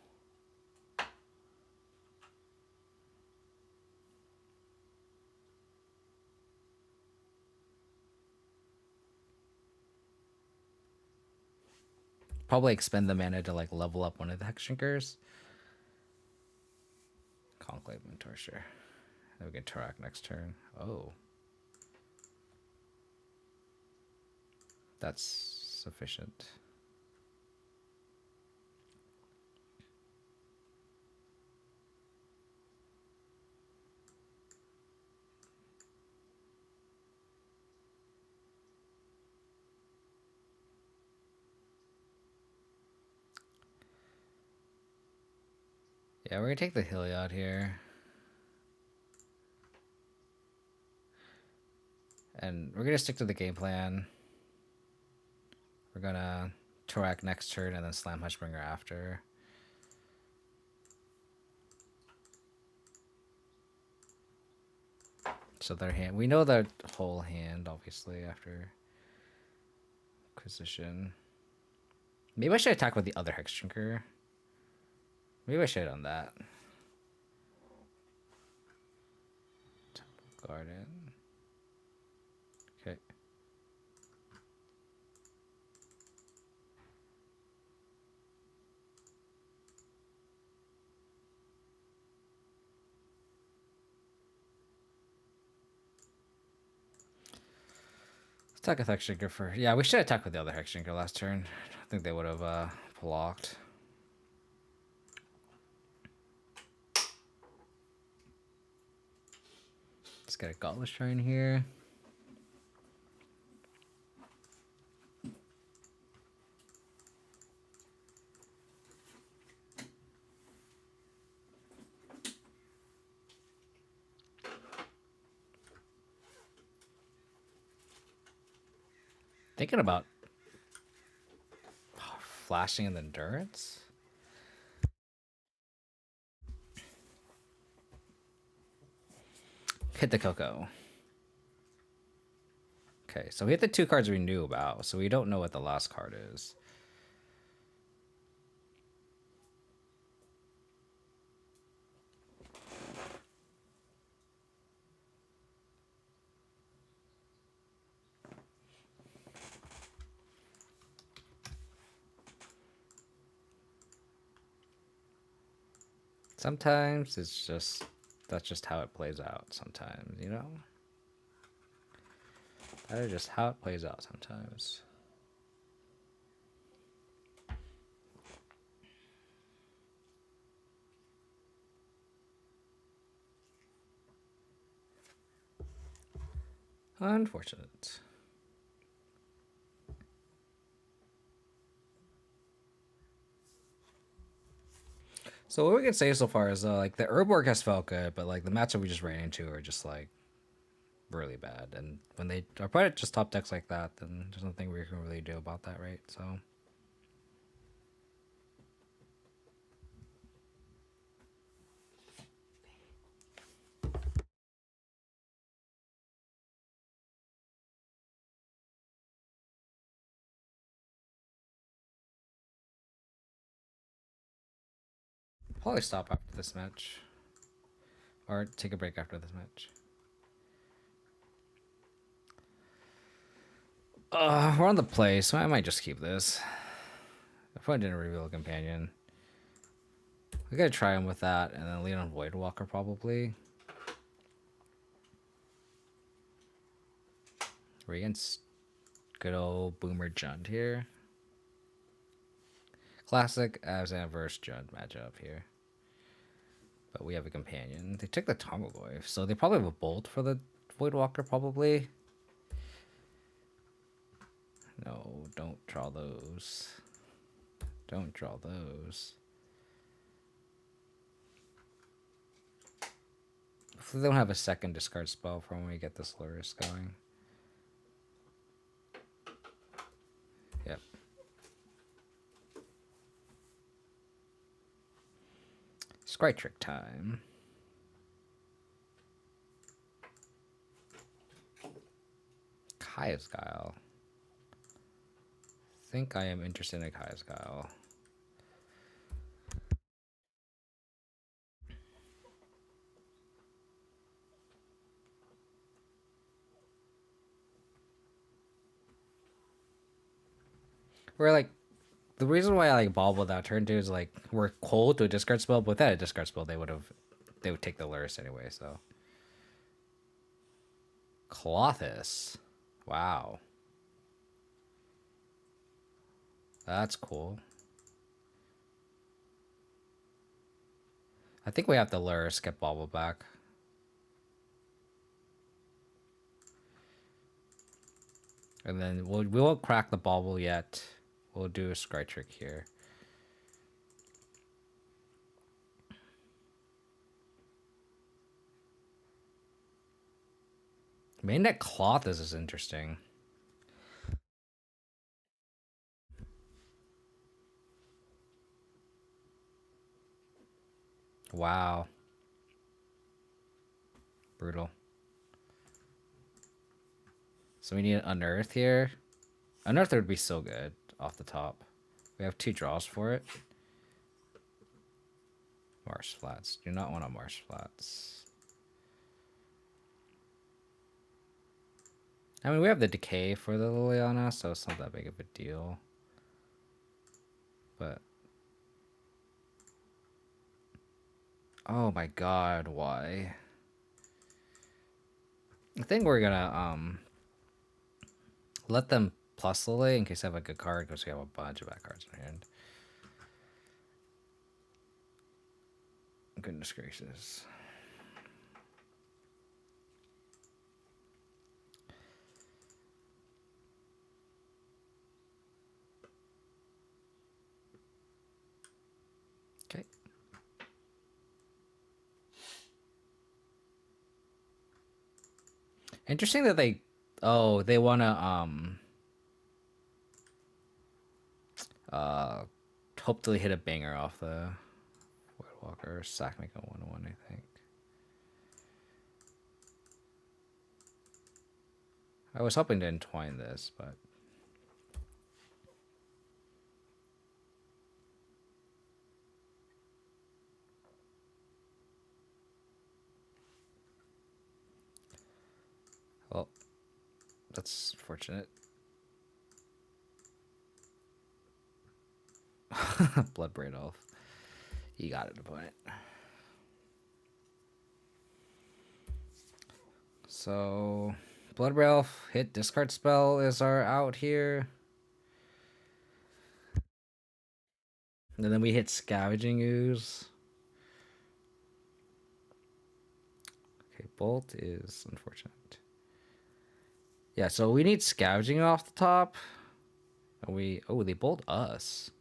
probably expend the mana to like level up one of the Hexdrinkers. Conclave Mentor, sure. Then we get Tourach next turn. Oh. That's sufficient. Yeah, we're gonna take the Heliod here. And we're gonna stick to the game plan. We're gonna Tourach next turn and then slam Hushbringer after. So their hand, we know their whole hand, obviously, after Inquisition. Maybe I should attack with the other Hexdrinker. Maybe I should have done that. Temple Garden. Okay. Attack with Hexdrinker for... Yeah, we should attack with the other Hexdrinker last turn. I think they would have blocked. Let's get a Godless Shrine here. Thinking about flashing in the endurance. Hit the Coco. Okay, so we hit the two cards we knew about, so we don't know what the last card is. Sometimes it's just, that's just how it plays out sometimes, you know? That is just how it plays out sometimes. Unfortunate. So what we can say so far is like the Urborg has felt good, but like the matchup we just ran into are just like really bad. And when they are put it just top decks like that, then there's nothing we can really do about that, right? So probably stop after this match. Or take a break after this match. We're on the play, so I might just keep this. I probably didn't reveal a companion. We gotta try him with that, and then lead on Voidwalker probably. We're against good old Boomer Jund here. Classic Abzan versus Jund matchup here. But we have a companion. They took the Tomogloif, so they probably have a bolt for the Voidwalker, probably. No, don't draw those. Don't draw those. Hopefully they don't have a second discard spell for when we get this Lurrus going. Yep. Scry trick time. Kaya's Guile. I think I am interested in Kaya's Guile. We're like, the reason why I like Bobble that turn 2 is like we're cold to a discard spell, but without a discard spell they would take the Lurrus anyway, so. Clothis. Wow. That's cool. I think we have to Lurrus, get Bobble back. And then we won't crack the Bobble yet. We'll do a Scry trick here. Main deck Clothis is interesting. Wow. Brutal. So we need an Unearth here. Unearth would be so good off the top. We have 2 draws for it. Marsh Flats. Do not want a Marsh Flats. I mean, we have the Decay for the Liliana, so it's not that big of a deal. But... oh my god, why? I think we're gonna, let them plus Lily in case I have a good card, because we have a bunch of bad cards in hand. Goodness gracious. Okay. Interesting that they... oh, they wanna, hopefully hit a banger off the Voidwalker. Sack make a 1-1, I think. I was hoping to entwine this, but... well, that's fortunate. Bloodbraid Elf. You got it, opponent. So, Bloodbraid Elf, hit discard spell is our out here. And then we hit Scavenging Ooze. Okay, Bolt is unfortunate. Yeah, so we need Scavenging off the top. And we... oh, they bolt us.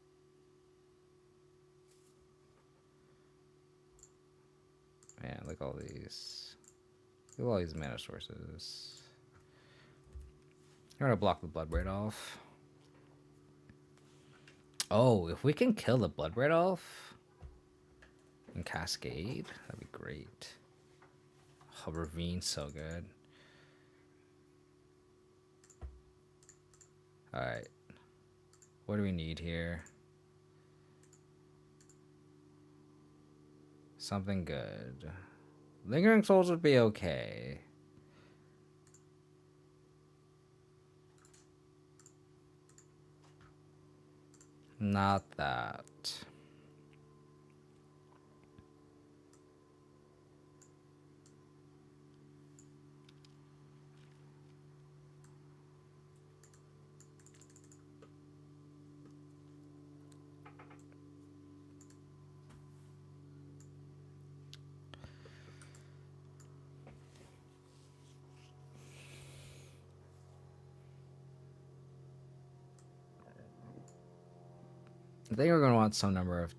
Man, look at all these. Look at all these mana sources. I'm gonna block the Bloodbraid off. Oh, if we can kill the Bloodbraid off and Cascade, that'd be great. Oh, Ravine's so good. Alright. What do we need here? Something good. Lingering Souls would be okay. Not that. I think we're going to want some number of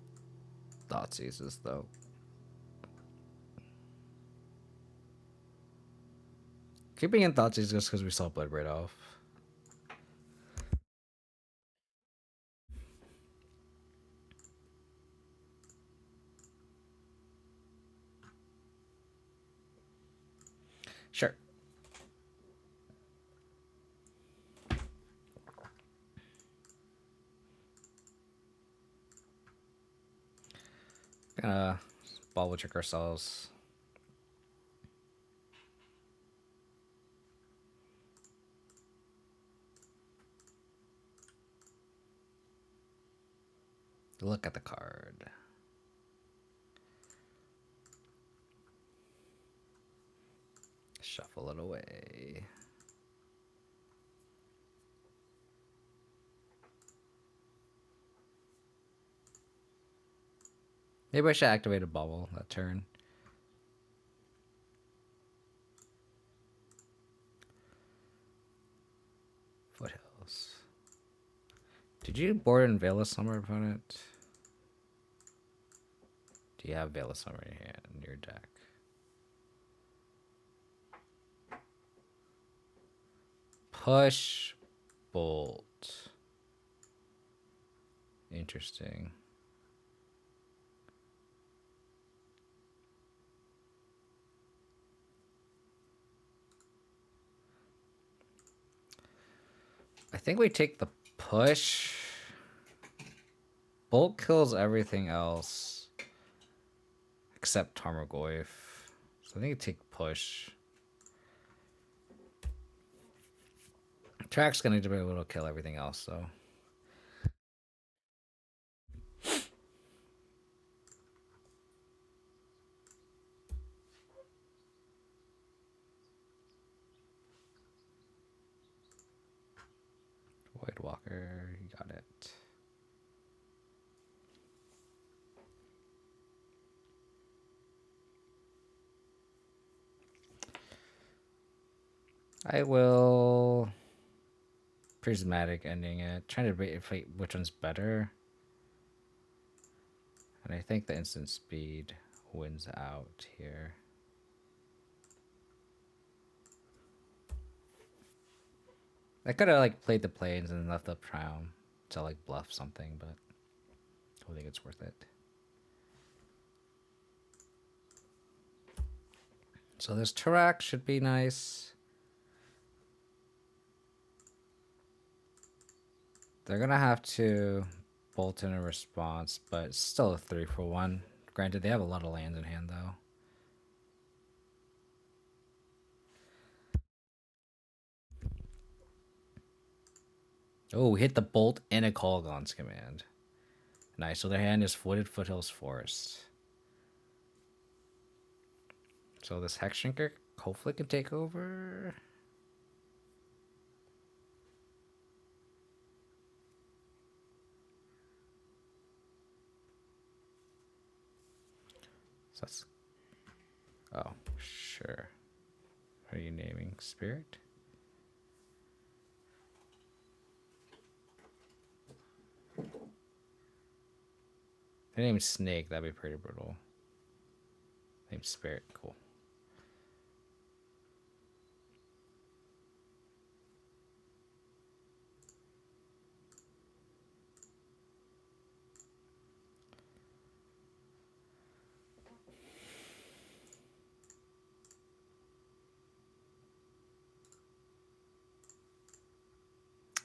Thoughtseizes, though. Keeping in Thoughtseizes just because we saw Bloodbraid off. Sure. Gonna bubble trick ourselves. Look at the card. Shuffle it away. Maybe I should activate a bubble that turn. Foothills. Did you board and Veil of Summer opponent? Do you have Veil of Summer in your hand, in your deck? Push Bolt. Interesting. I think we take the push. Bolt kills everything else except Tarmogoyf. So I think we take push. Tourach's gonna be able to kill everything else, so. Voidwalker, you got it. I will Prismatic ending it, trying to fight which one's better. And I think the instant speed wins out here. I could have like played the planes and left up Triumph to like bluff something, but I think it's worth it. So this Tourach should be nice. They're gonna have to bolt in a response, but it's still a 3-for-1. Granted, they have a lot of lands in hand though. Oh, we hit the bolt and a Kolaghan's command. Nice. So their hand is Wooded Foothills Forest. So this Hex Shrinker hopefully can take over. So that's... Oh, sure. What are you naming? Spirit? Their name's Snake. That'd be pretty brutal. Name Spirit, cool.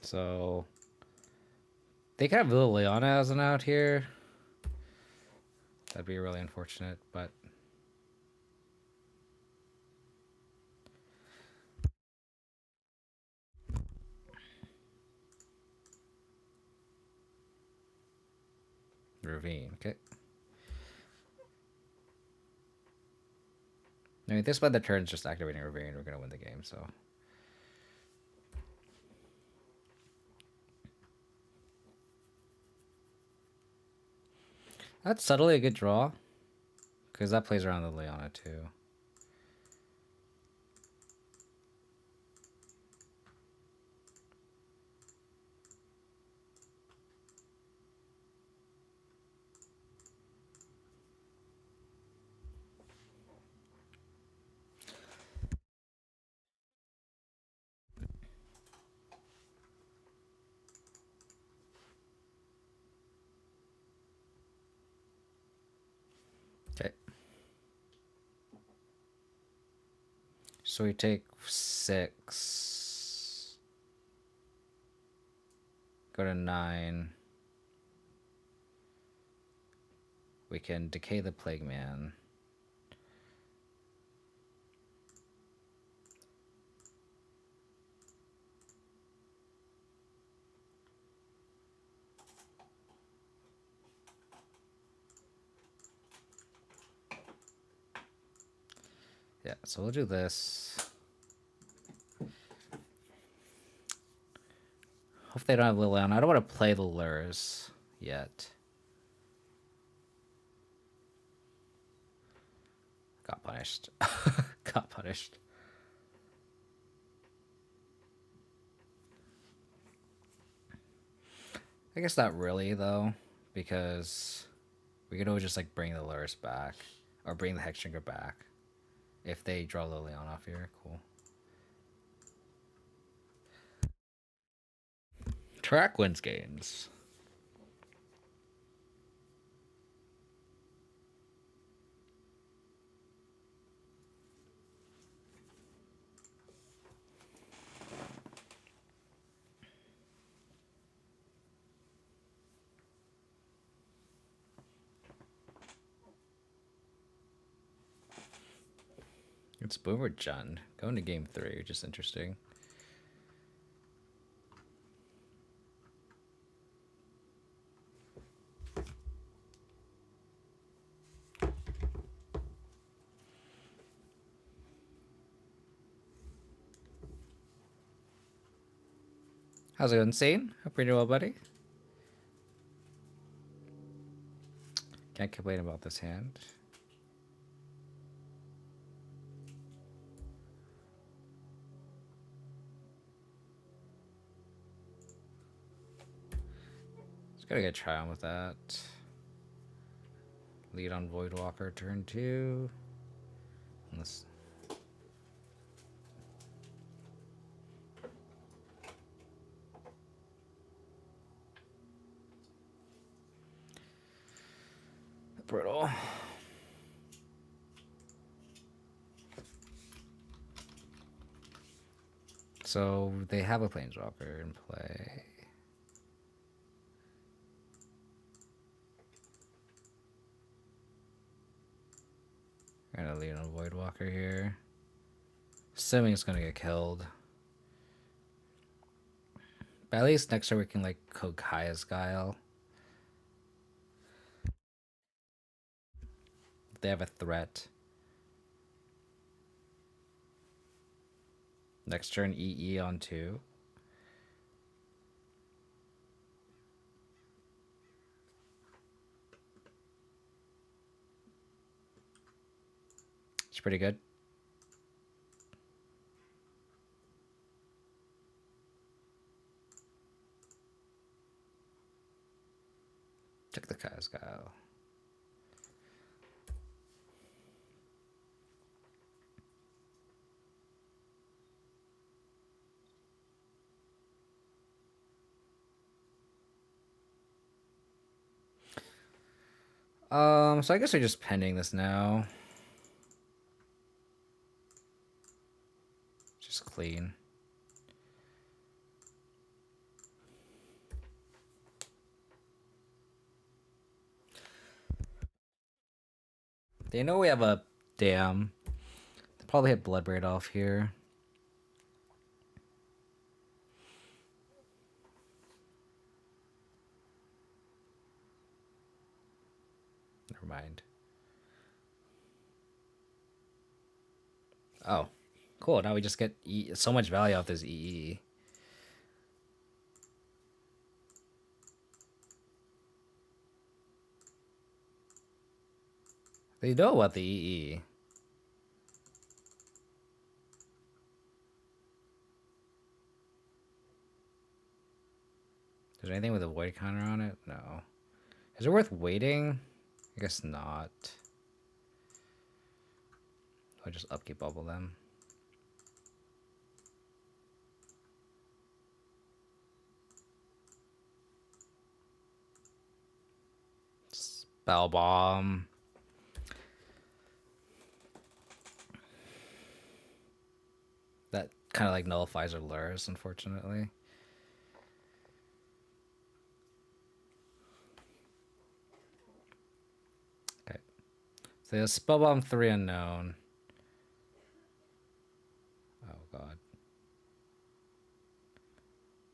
So they could have Liliana as an out here. That'd be really unfortunate, but Ravine, okay. I mean, this by the turn's just activating Ravine, we're gonna win the game, so. That's subtly a good draw, because that plays around the Leona too. Okay. So we take 6. Go to 9. We can decay the Plague Man. Yeah, so we'll do this. Hope they don't have Liliana. I don't want to play the Lurrus yet. Got punished. Got punished. I guess not really, though, because we could always just, like, bring the Lurrus back. Or bring the Hexdrinker back. If they draw Liliana off here, cool. Tourach wins games. It's Boomer Jund. Going to game 3, which is interesting. How's it going, Insane? Hope you're doing well, buddy. Can't complain about this hand. Just gotta get try on with that. Lead on Voidwalker, turn 2. Unless... Brutal. So they have a Planeswalker in play. I'm gonna lead on Voidwalker here. Assuming it's gonna get killed. But at least next turn we can like Kogaya's Guile. They have a threat. Next turn EE on 2. It's pretty good. Took the Kai's Guile. So I guess we're just pending this now. Just clean. They know we have a dam. They probably hit Bloodbraid off here. Never mind. Oh, cool. Now we just get so much value off this EE. They know about the EE. Is there anything with a void counter on it? No. Is it worth waiting? I guess not. I'll just upkeep bubble them. Spell bomb. That kind of like nullifies our lures, unfortunately. Okay. So there's spell bomb 3 unknown. Oh god.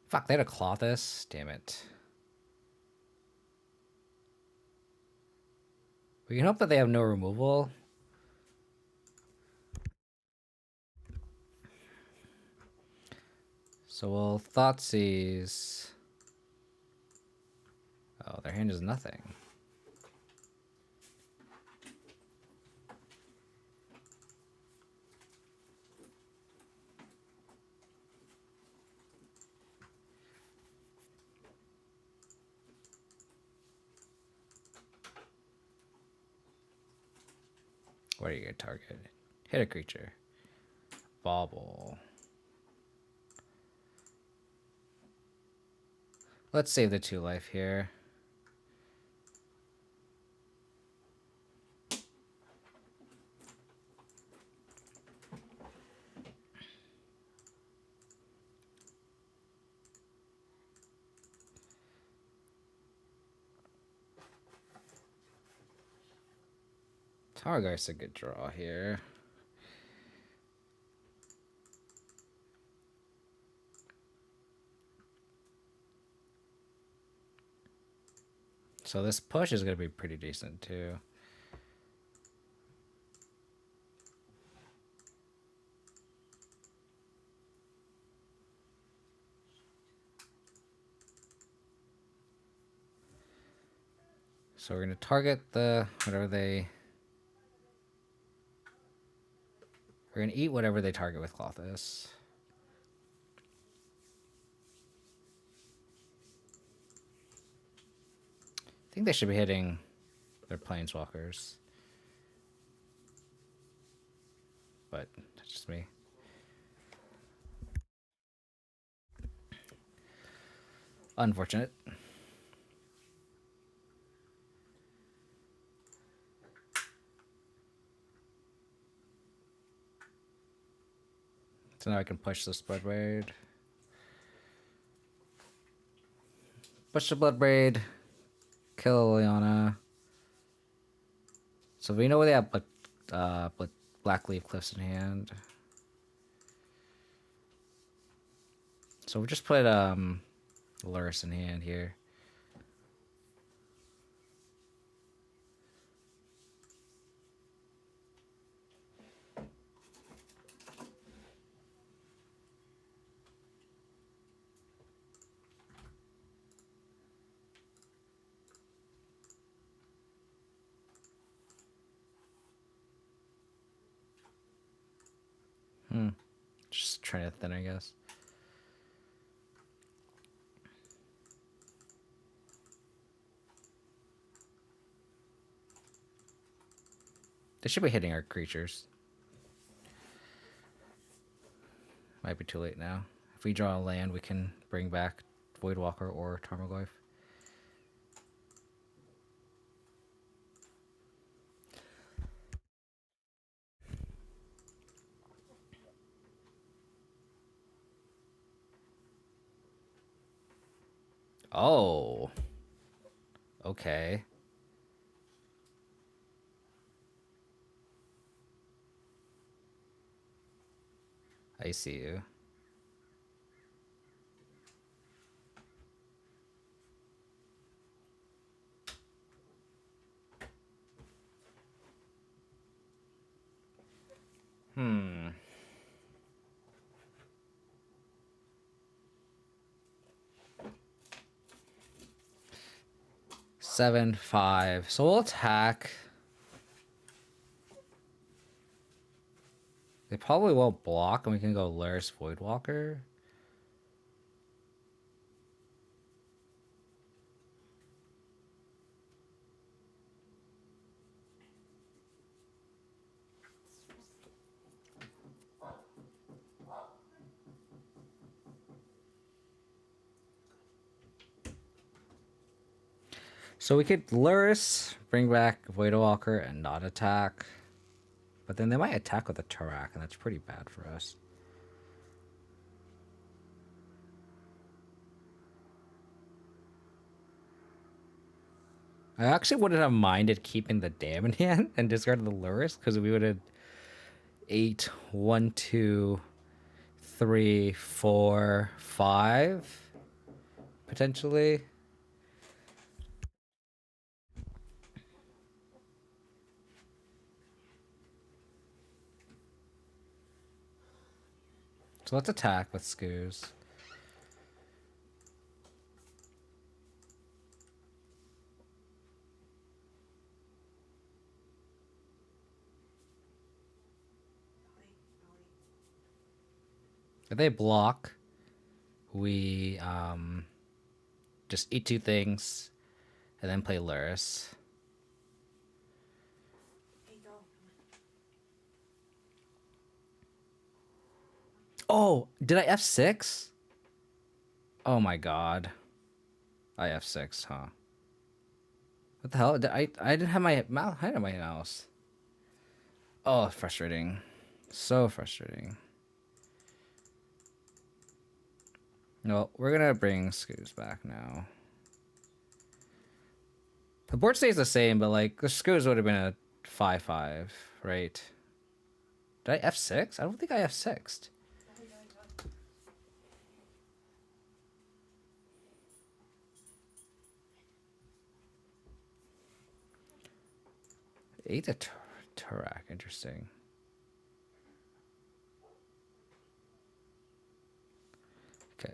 Fuck, they had a Clothis? Damn it. We can hope that they have no removal. So we'll Thoughtseize. Oh, their hand is nothing. What are you gonna target? Hit a creature. Bauble. Let's save the 2 life here. Targar's a good draw here. So this push is going to be pretty decent too. So we're going to target the whatever they... We're going to eat whatever they target with Clothis. I think they should be hitting their planeswalkers. But that's just me. Unfortunate. So now I can push this Bloodbraid. Push the Bloodbraid. Kill Liliana. So we know where they have Black Leaf Cliffs in hand. So we'll just put Lurrus in hand here. Just trying to thin, I guess. They should be hitting our creatures. Might be too late now. If we draw a land, we can bring back Voidwalker or Tarmogoyf. Oh. Okay. I see you. Hmm. 7-5. So we'll attack. They probably won't block, and we can go Lurrus Voidwalker. So we could Lurrus, bring back Voidwalker, and not attack. But then they might attack with a Tourach, and that's pretty bad for us. I actually wouldn't have minded keeping the dam in hand and discarding the Lurrus, because we would have 8, 1, 2, 3, 4, 5 potentially. So let's attack with Skoos. If they block, we just eat 2 things and then play Lurrus. Oh, did I F6? Oh my god. I F6, huh? What the hell? I didn't have my mouse. I had my mouse. Oh, frustrating. So frustrating. No, we're gonna bring Skoos back now. The board stays the same, but like the Skoos would have been a 5-5, right? Did I F6? I don't think I F6'd. Ate a Tourach, interesting. Okay.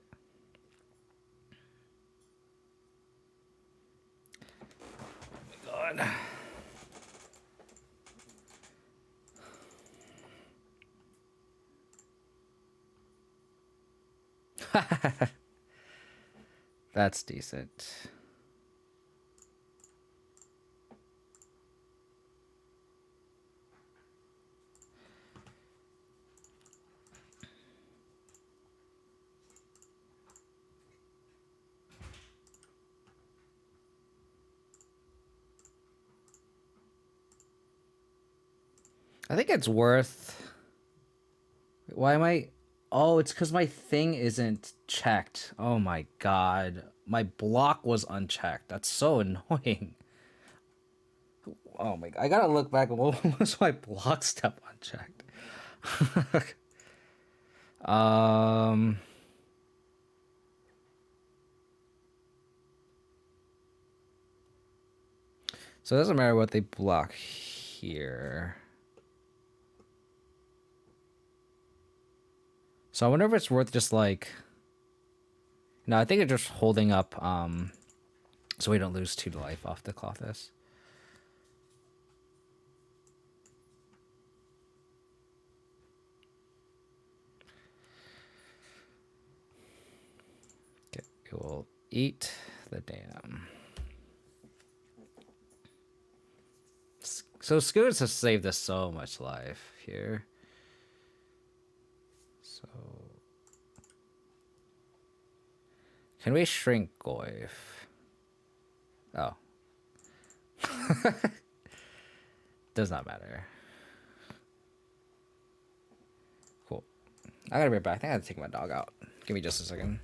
Oh my god. That's decent. I think it's worth. Why am I? Oh, it's because my thing isn't checked. Oh my god. My block was unchecked. That's so annoying. Oh my god. I gotta look back. What was my block step unchecked? um. So it doesn't matter what they block here. So I wonder if it's worth just like. No, I think it's just holding up. So we don't lose 2 life off the Clothis. Okay, we will eat the dam. So Scooters has saved us so much life here. So can we shrink Goyf? Oh. Does not matter. Cool. I gotta be back. I think I gotta take my dog out. Give me just a second.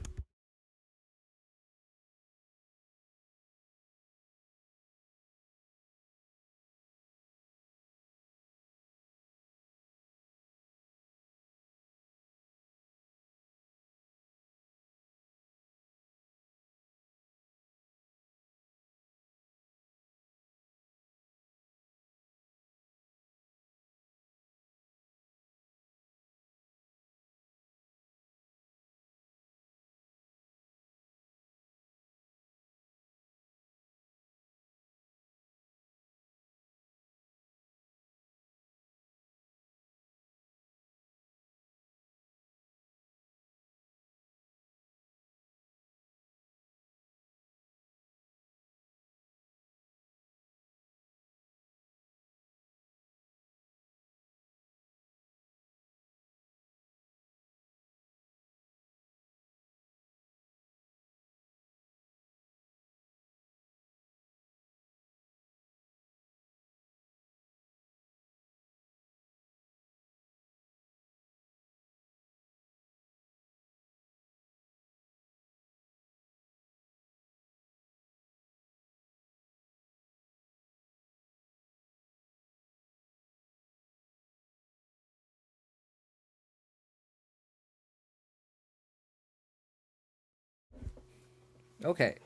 Okay,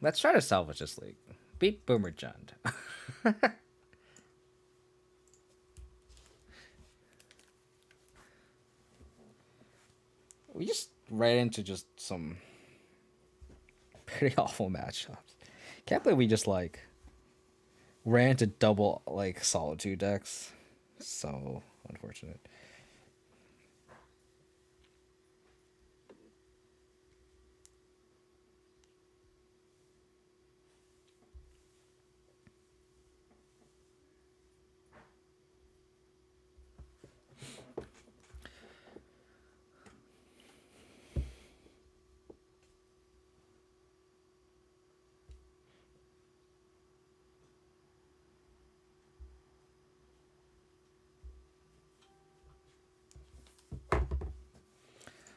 let's try to salvage this league. Beat Boomer Jund. We just ran into just some pretty awful matchups. Can't believe we just like ran into double like Solitude decks. So unfortunate.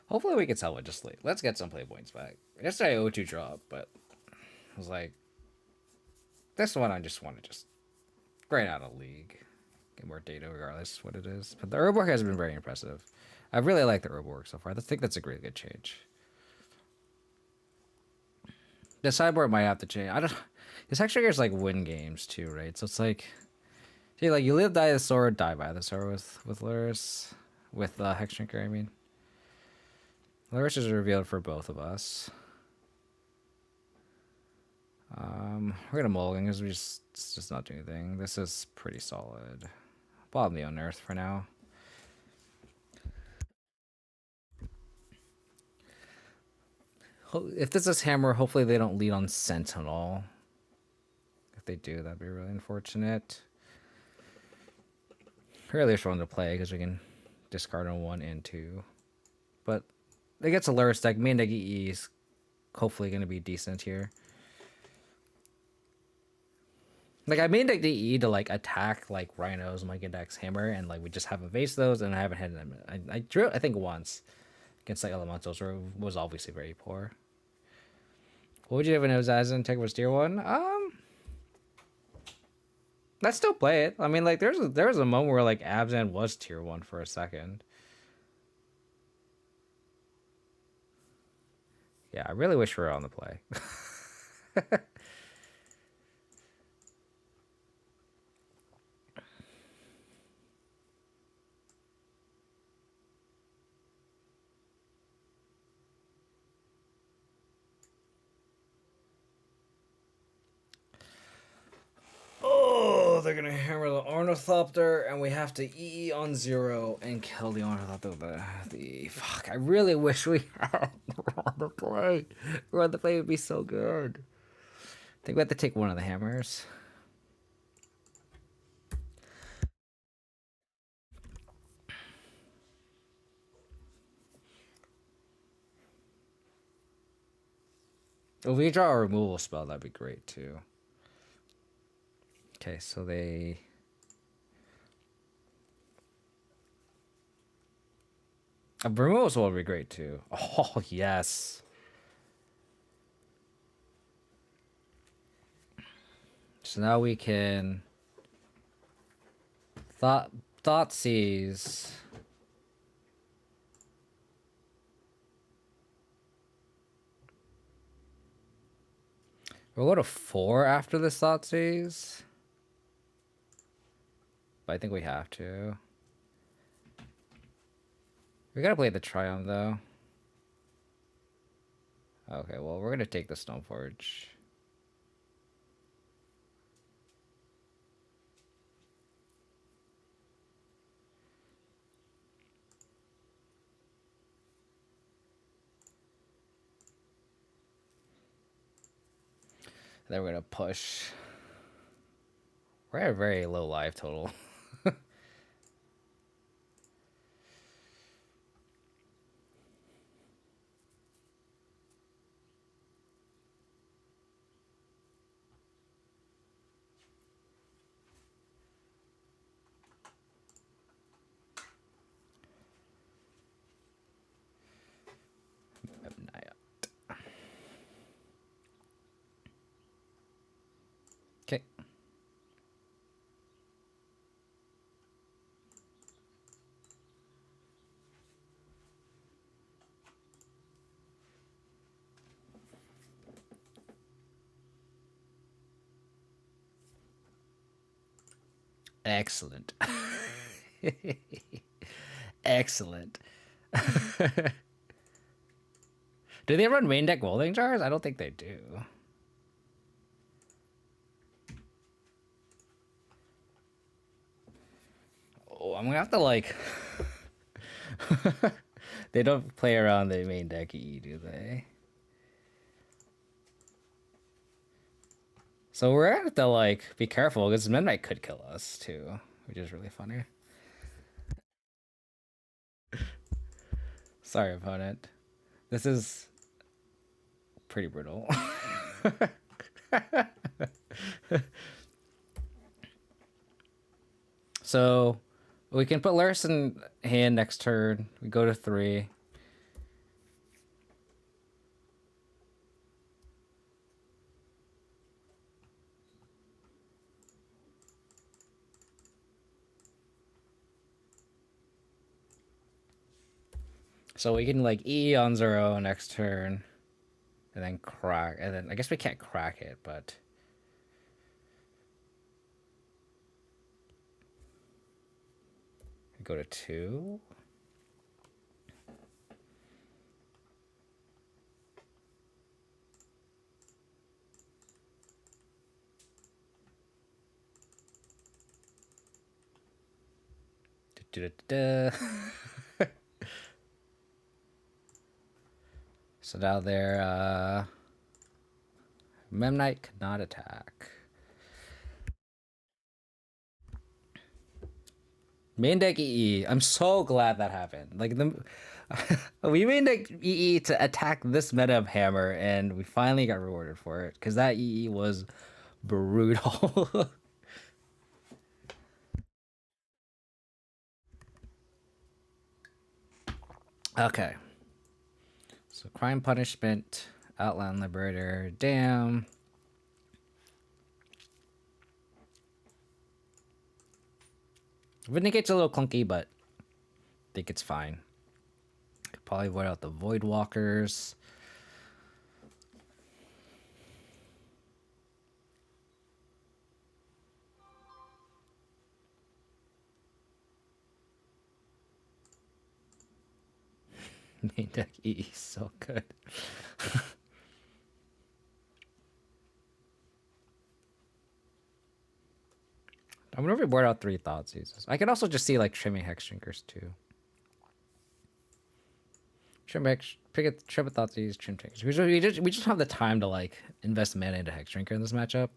Hopefully we can salvage this league. Let's get some play points back. Yesterday I O2 drop, but I was like, this one I just want to just grind out a league. Get more data regardless what it is. But the Urborg has been very impressive. I really like the Urborg so far. I think that's a really good change. The sideboard might have to change. I don't. This hex triggers like win games too, right? So it's like, see, like you live die the sword, die by the sword with Lurrus, with hex trigger. I mean, Lurrus is revealed for both of us. We're gonna mulligan because it's just not doing anything. This is pretty solid. Bottom the unearth for now. If this is hammer, hopefully they don't lead on sentinel. If they do, that'd be really unfortunate. Really just one to play because we can discard on 1 and 2. But it gets a Lurrus deck. Main deck EE is hopefully going to be decent here. Like I made deck DE to like attack like rhinos, Mike Index, Hammer, and like we just haven't faced those, and I haven't had them. I drew I think once against like elementals, where it was obviously very poor. What would you have if Zazen Tech was tier 1? Let's still play it. I mean, like there was a moment where like Abzan was tier 1 for a second. Yeah, I really wish we were on the play. Oh, they're gonna hammer the Ornithopter, and we have to EE on 0 and kill the Ornithopter. The fuck, I really wish we had Run the Play. Run the Play would be so good. I think we have to take one of the hammers. If we draw a removal spell, that'd be great too. Okay, so they... A removal spell would be great too. Oh, yes. So now we can... Thoughtseize. We'll go to 4 after this Thoughtseize. But I think we have to. We gotta play the Triumph, though. Okay, well, we're gonna take the Stoneforge. Then we're gonna push. We're at a very low life total. Okay. Excellent. Excellent. Do they run main deck welding jars? I don't think they do. Oh, I'm gonna have to like. They don't play around the main deck EE, do they? So we're gonna have to like be careful because Midnight could kill us too, which is really funny. Sorry, opponent. This is pretty brutal. So we can put Lurrus in hand next turn. We go to 3. So we can like E on 0 next turn, and then crack, and then I guess we can't crack it, but we go to 2. So now their Memnite cannot attack. Main deck EE. I'm so glad that happened. Like we main deck EE to attack this meta of Hammer, and we finally got rewarded for it because that EE was brutal. Okay. So crime punishment, outland liberator, damn. Vindicate's a little clunky, but I think it's fine. Could probably void out the Void Walkers. Main deck E is so good. I'm gonna reward out 3 Thoughtseize. I can also just see like trimming Hex Drinkers too. Trim a Thoughtseize, trim Drinkers. We just have the time to like invest mana into Hex Drinker in this matchup.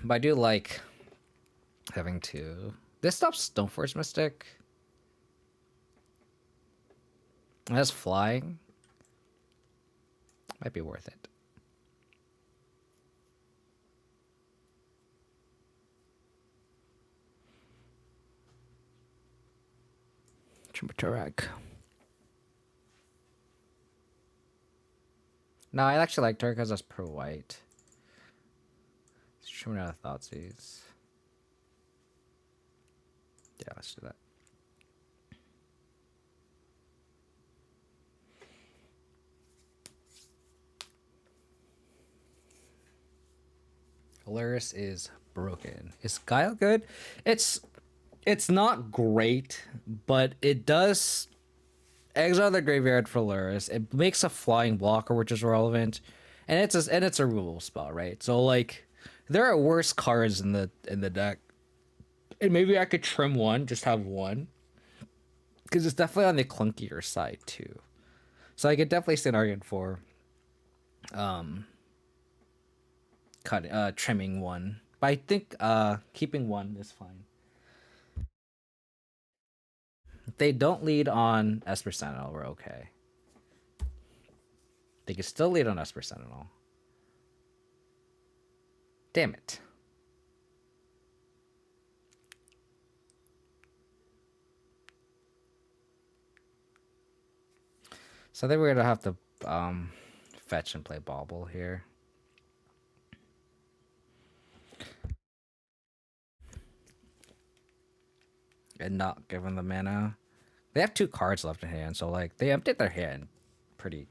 But I do like having 2. This stops Stoneforge Mystic. It has flying. Might be worth it. Tourach. No, I actually like Tourach because that's per white. Let's trim out of Thoughtseize. Yeah, let's do that. Lurrus is broken. Is Guile good? It's not great, but it does exile the graveyard for Lurrus. It makes a flying blocker, which is relevant, and it's a rule spell, right? So like, there are worse cards in the deck, and maybe I could trim one, just have one, because it's definitely on the clunkier side too. So I could definitely see an argument for, trimming one, but I think keeping one is fine. If they don't lead on Esper Sentinel, we're okay. They can still lead on Esper Sentinel. Damn it. So then we're gonna have to fetch and play Bauble here. And not give them the mana. They have 2 cards left in hand, so like they emptied their hand pretty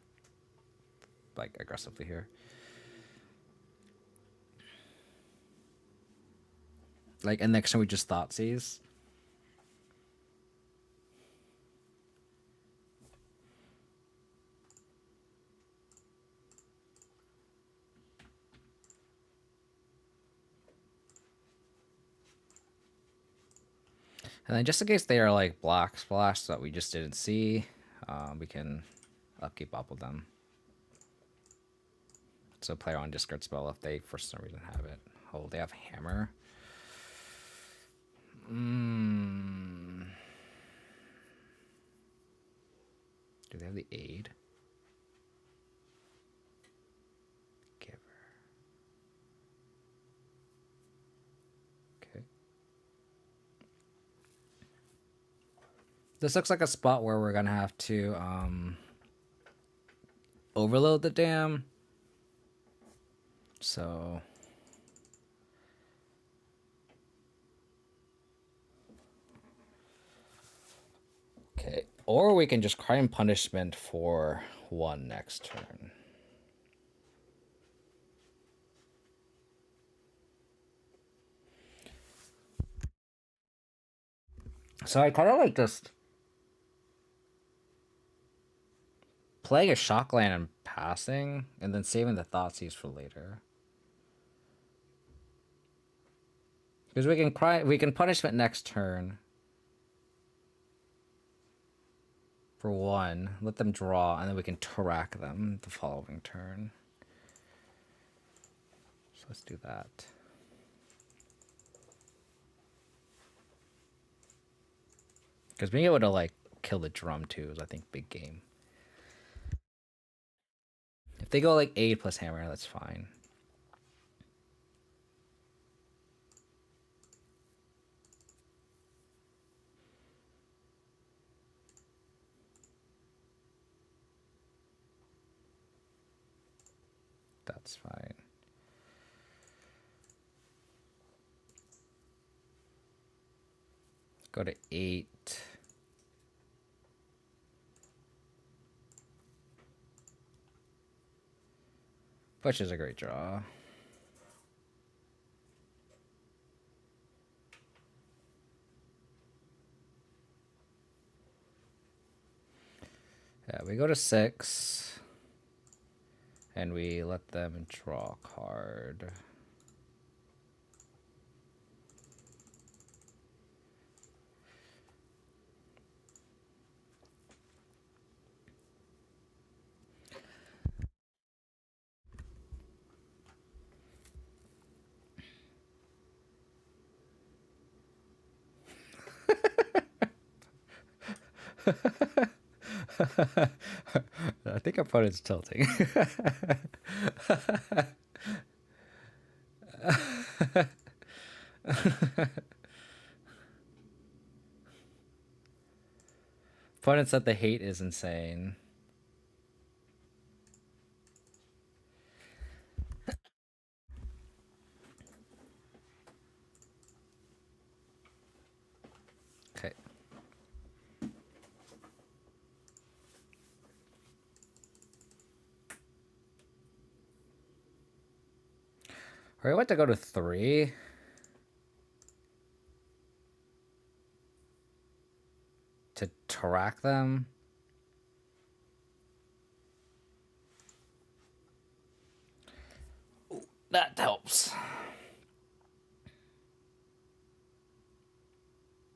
like aggressively here. Like, and next time we just Thoughtseize. And then just in case they are like black splash that we just didn't see, we can upkeep up with them. So player on discard spell if they for some reason have it. Oh, they have hammer. Do they have the aid? Giver. Okay. This looks like a spot where we're gonna have to overload the dam. So okay. Or we can just crime punishment for 1 next turn. So I kind of like just playing a shockland and passing, and then saving the Thoughtseize for later. Because we can punishment next turn for 1, let them draw, and then we can Tourach them the following turn. So let's do that. Because being able to like kill the drum too is, I think, big game. If they go like 8 plus hammer, that's fine. That's fine. Go to 8. Which is a great draw. Yeah, we go to 6. And we let them draw a card. I think our opponent's tilting. Opponent said the hate is insane. Okay. Alright, what to go to 3? To track them. Ooh, that helps.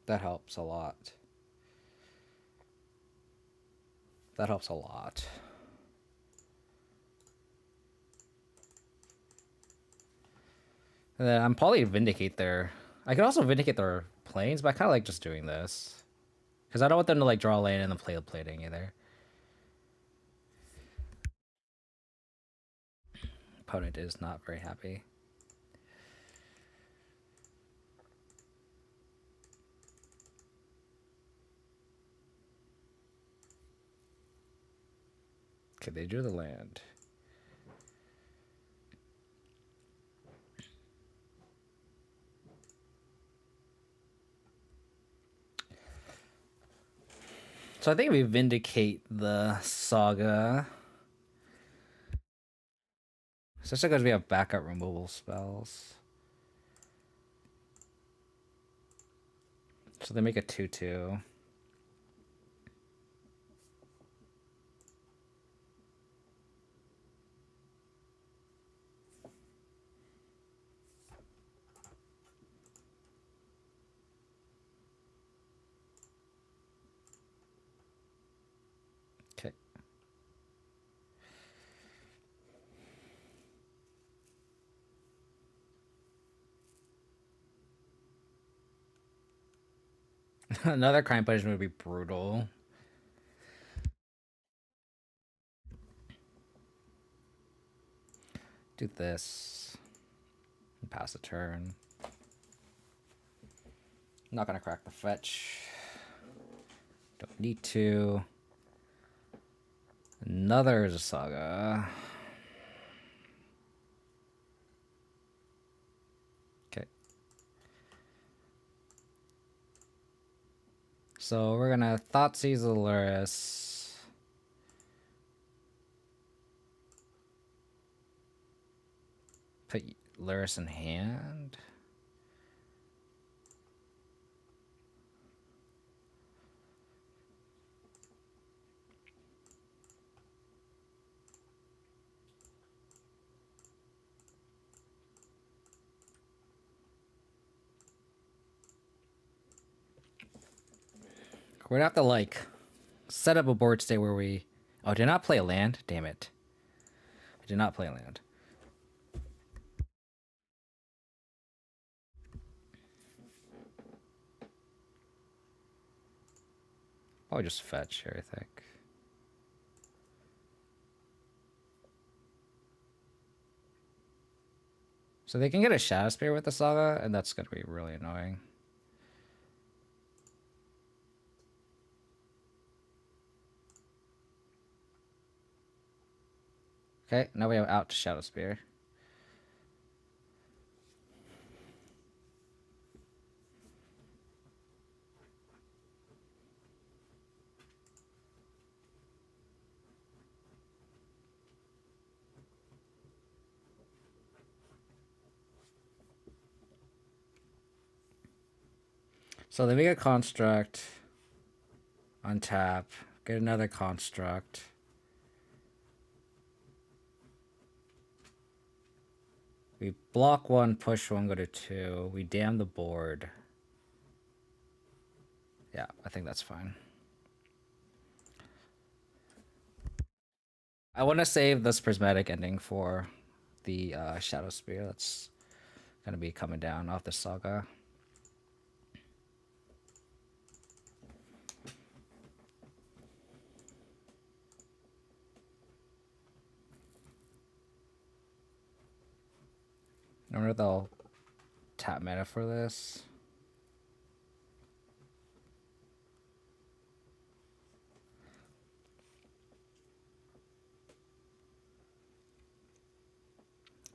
That helps a lot. That helps a lot. And then I'm probably vindicate their... I could also vindicate their planes, but I kind of like just doing this. Because I don't want them to like draw a lane and then play the plating either. Opponent is not very happy. Okay, they drew the land. So I think we vindicate the saga. Especially because we have backup removal spells. So they make a 2/2. Okay. Another crime punishment would be brutal. Do this. And pass a turn. Not gonna crack the fetch. Don't need to. Another Saga. Okay. So we're gonna Thoughtseize Lurrus. Put Lurrus in hand. We're gonna have to like set up a board state where we. Oh, did not play a land? Damn it. I did not play a land. Probably just fetch here, I think. So they can get a Shadow Spear with the Saga, and that's gonna be really annoying. Okay, now we have out to Shadow Spear. So they make a construct, untap, get another construct. We block one, push one, go to 2. We dam the board. Yeah, I think that's fine. I want to save this prismatic ending for the Shadow Spear that's gonna be coming down off the Saga. I wonder if they'll tap mana for this.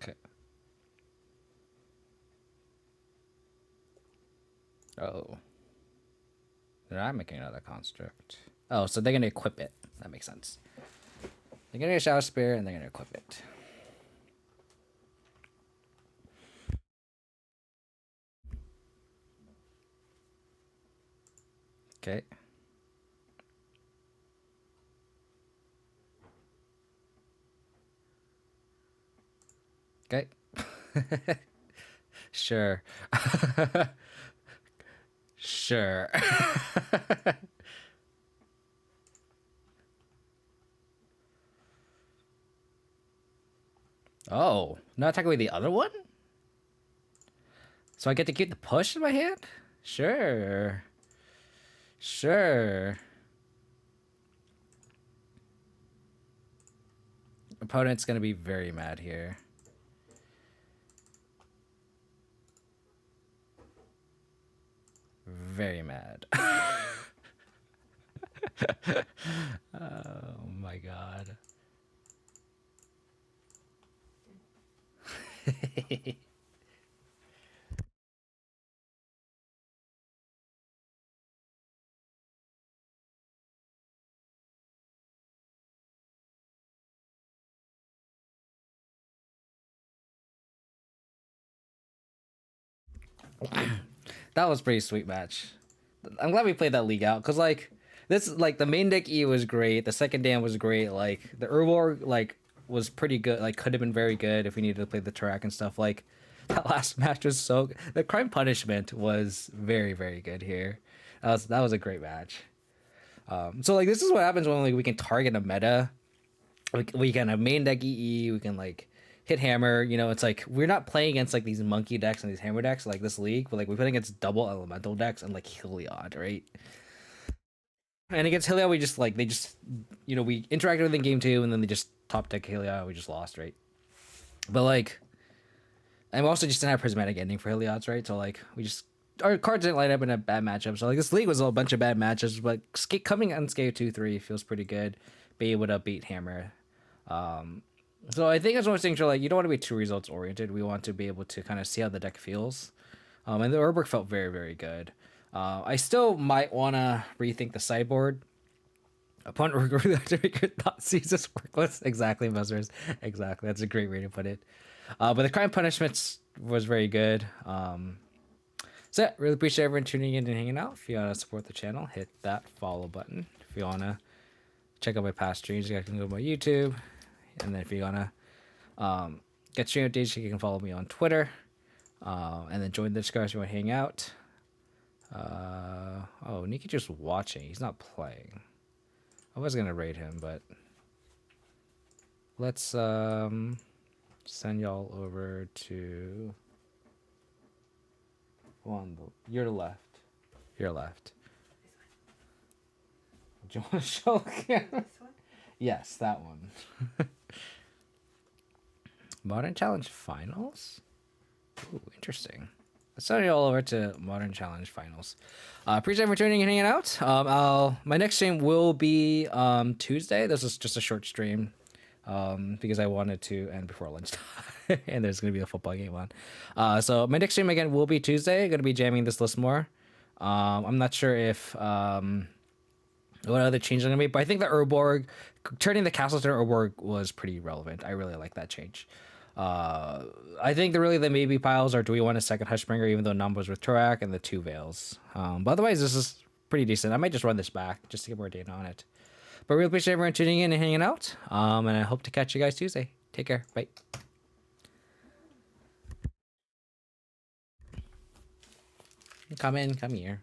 Okay. Oh. They're not making another construct. Oh, so they're gonna equip it. That makes sense. They're gonna get a Shadow Spear and they're gonna equip it. Okay. Okay. Sure. Sure. Oh, not technically the other one? So I get to keep the push in my hand? Sure. Sure. Opponent's gonna be very mad here. Very mad. Oh my god. That was a pretty sweet match. I'm glad we played that league out because like this like the main deck E was great. The second dam was great. Like the Urborg like was pretty good. Like could have been very good if we needed to play the Tourach and stuff. Like that last match was so. The crime punishment was very very good here. That was a great match. So like this is what happens when like we can target a meta. We can have main deck EE. We can like hit hammer. You know, it's like we're not playing against like these monkey decks and these hammer decks like this league, but like we're playing against double elemental decks and like Heliod, right? And against Heliod, we just like they just we interacted with in game two, and then they just top deck Heliod. We just lost, right? But like, I'm also just didn't have prismatic ending for Heliods, right? So like we just our cards didn't line up in a bad matchup. So like this league was a bunch of bad matches, but coming on scale 2-3 feels pretty good. Be able to beat hammer. So I think it's one of those things where like you don't want to be too results oriented. We want to be able to kind of see how the deck feels. And the Urborg felt very, very good. I still might want to rethink the sideboard. Opponent could not seize this workless. Exactly, buzzers. Exactly. That's a great way to put it. But the crime punishments was very good. So yeah, really appreciate everyone tuning in and hanging out. If you want to support the channel, hit that follow button. If you want to check out my past streams, you guys can go to my YouTube. And then if you want to get stream updates, you can follow me on Twitter. And then join the Discord if you want to hang out. Oh, Nikki just watching. He's not playing. I was going to raid him, but let's send y'all over to your left. Your left. Do you want to show again? This one? Yes, that one. Modern Challenge Finals? Ooh, interesting. Let's send you all over to Modern Challenge Finals. Appreciate everyone tuning and hanging out. My next stream will be Tuesday. This is just a short stream because I wanted to end before lunchtime. And there's going to be a football game on. So my next stream again will be Tuesday. I'm going to be jamming this list more. I'm not sure if what other changes are going to be, but I think the Urborg, turning the castle to Urborg was pretty relevant. I really like that change. I think the maybe piles are, do we want a second Hushbringer even though numbers with Tourach and the 2 Veils? But otherwise, this is pretty decent. I might just run this back just to get more data on it. But really appreciate everyone tuning in and hanging out. And I hope to catch you guys Tuesday. Take care. Bye. Come here.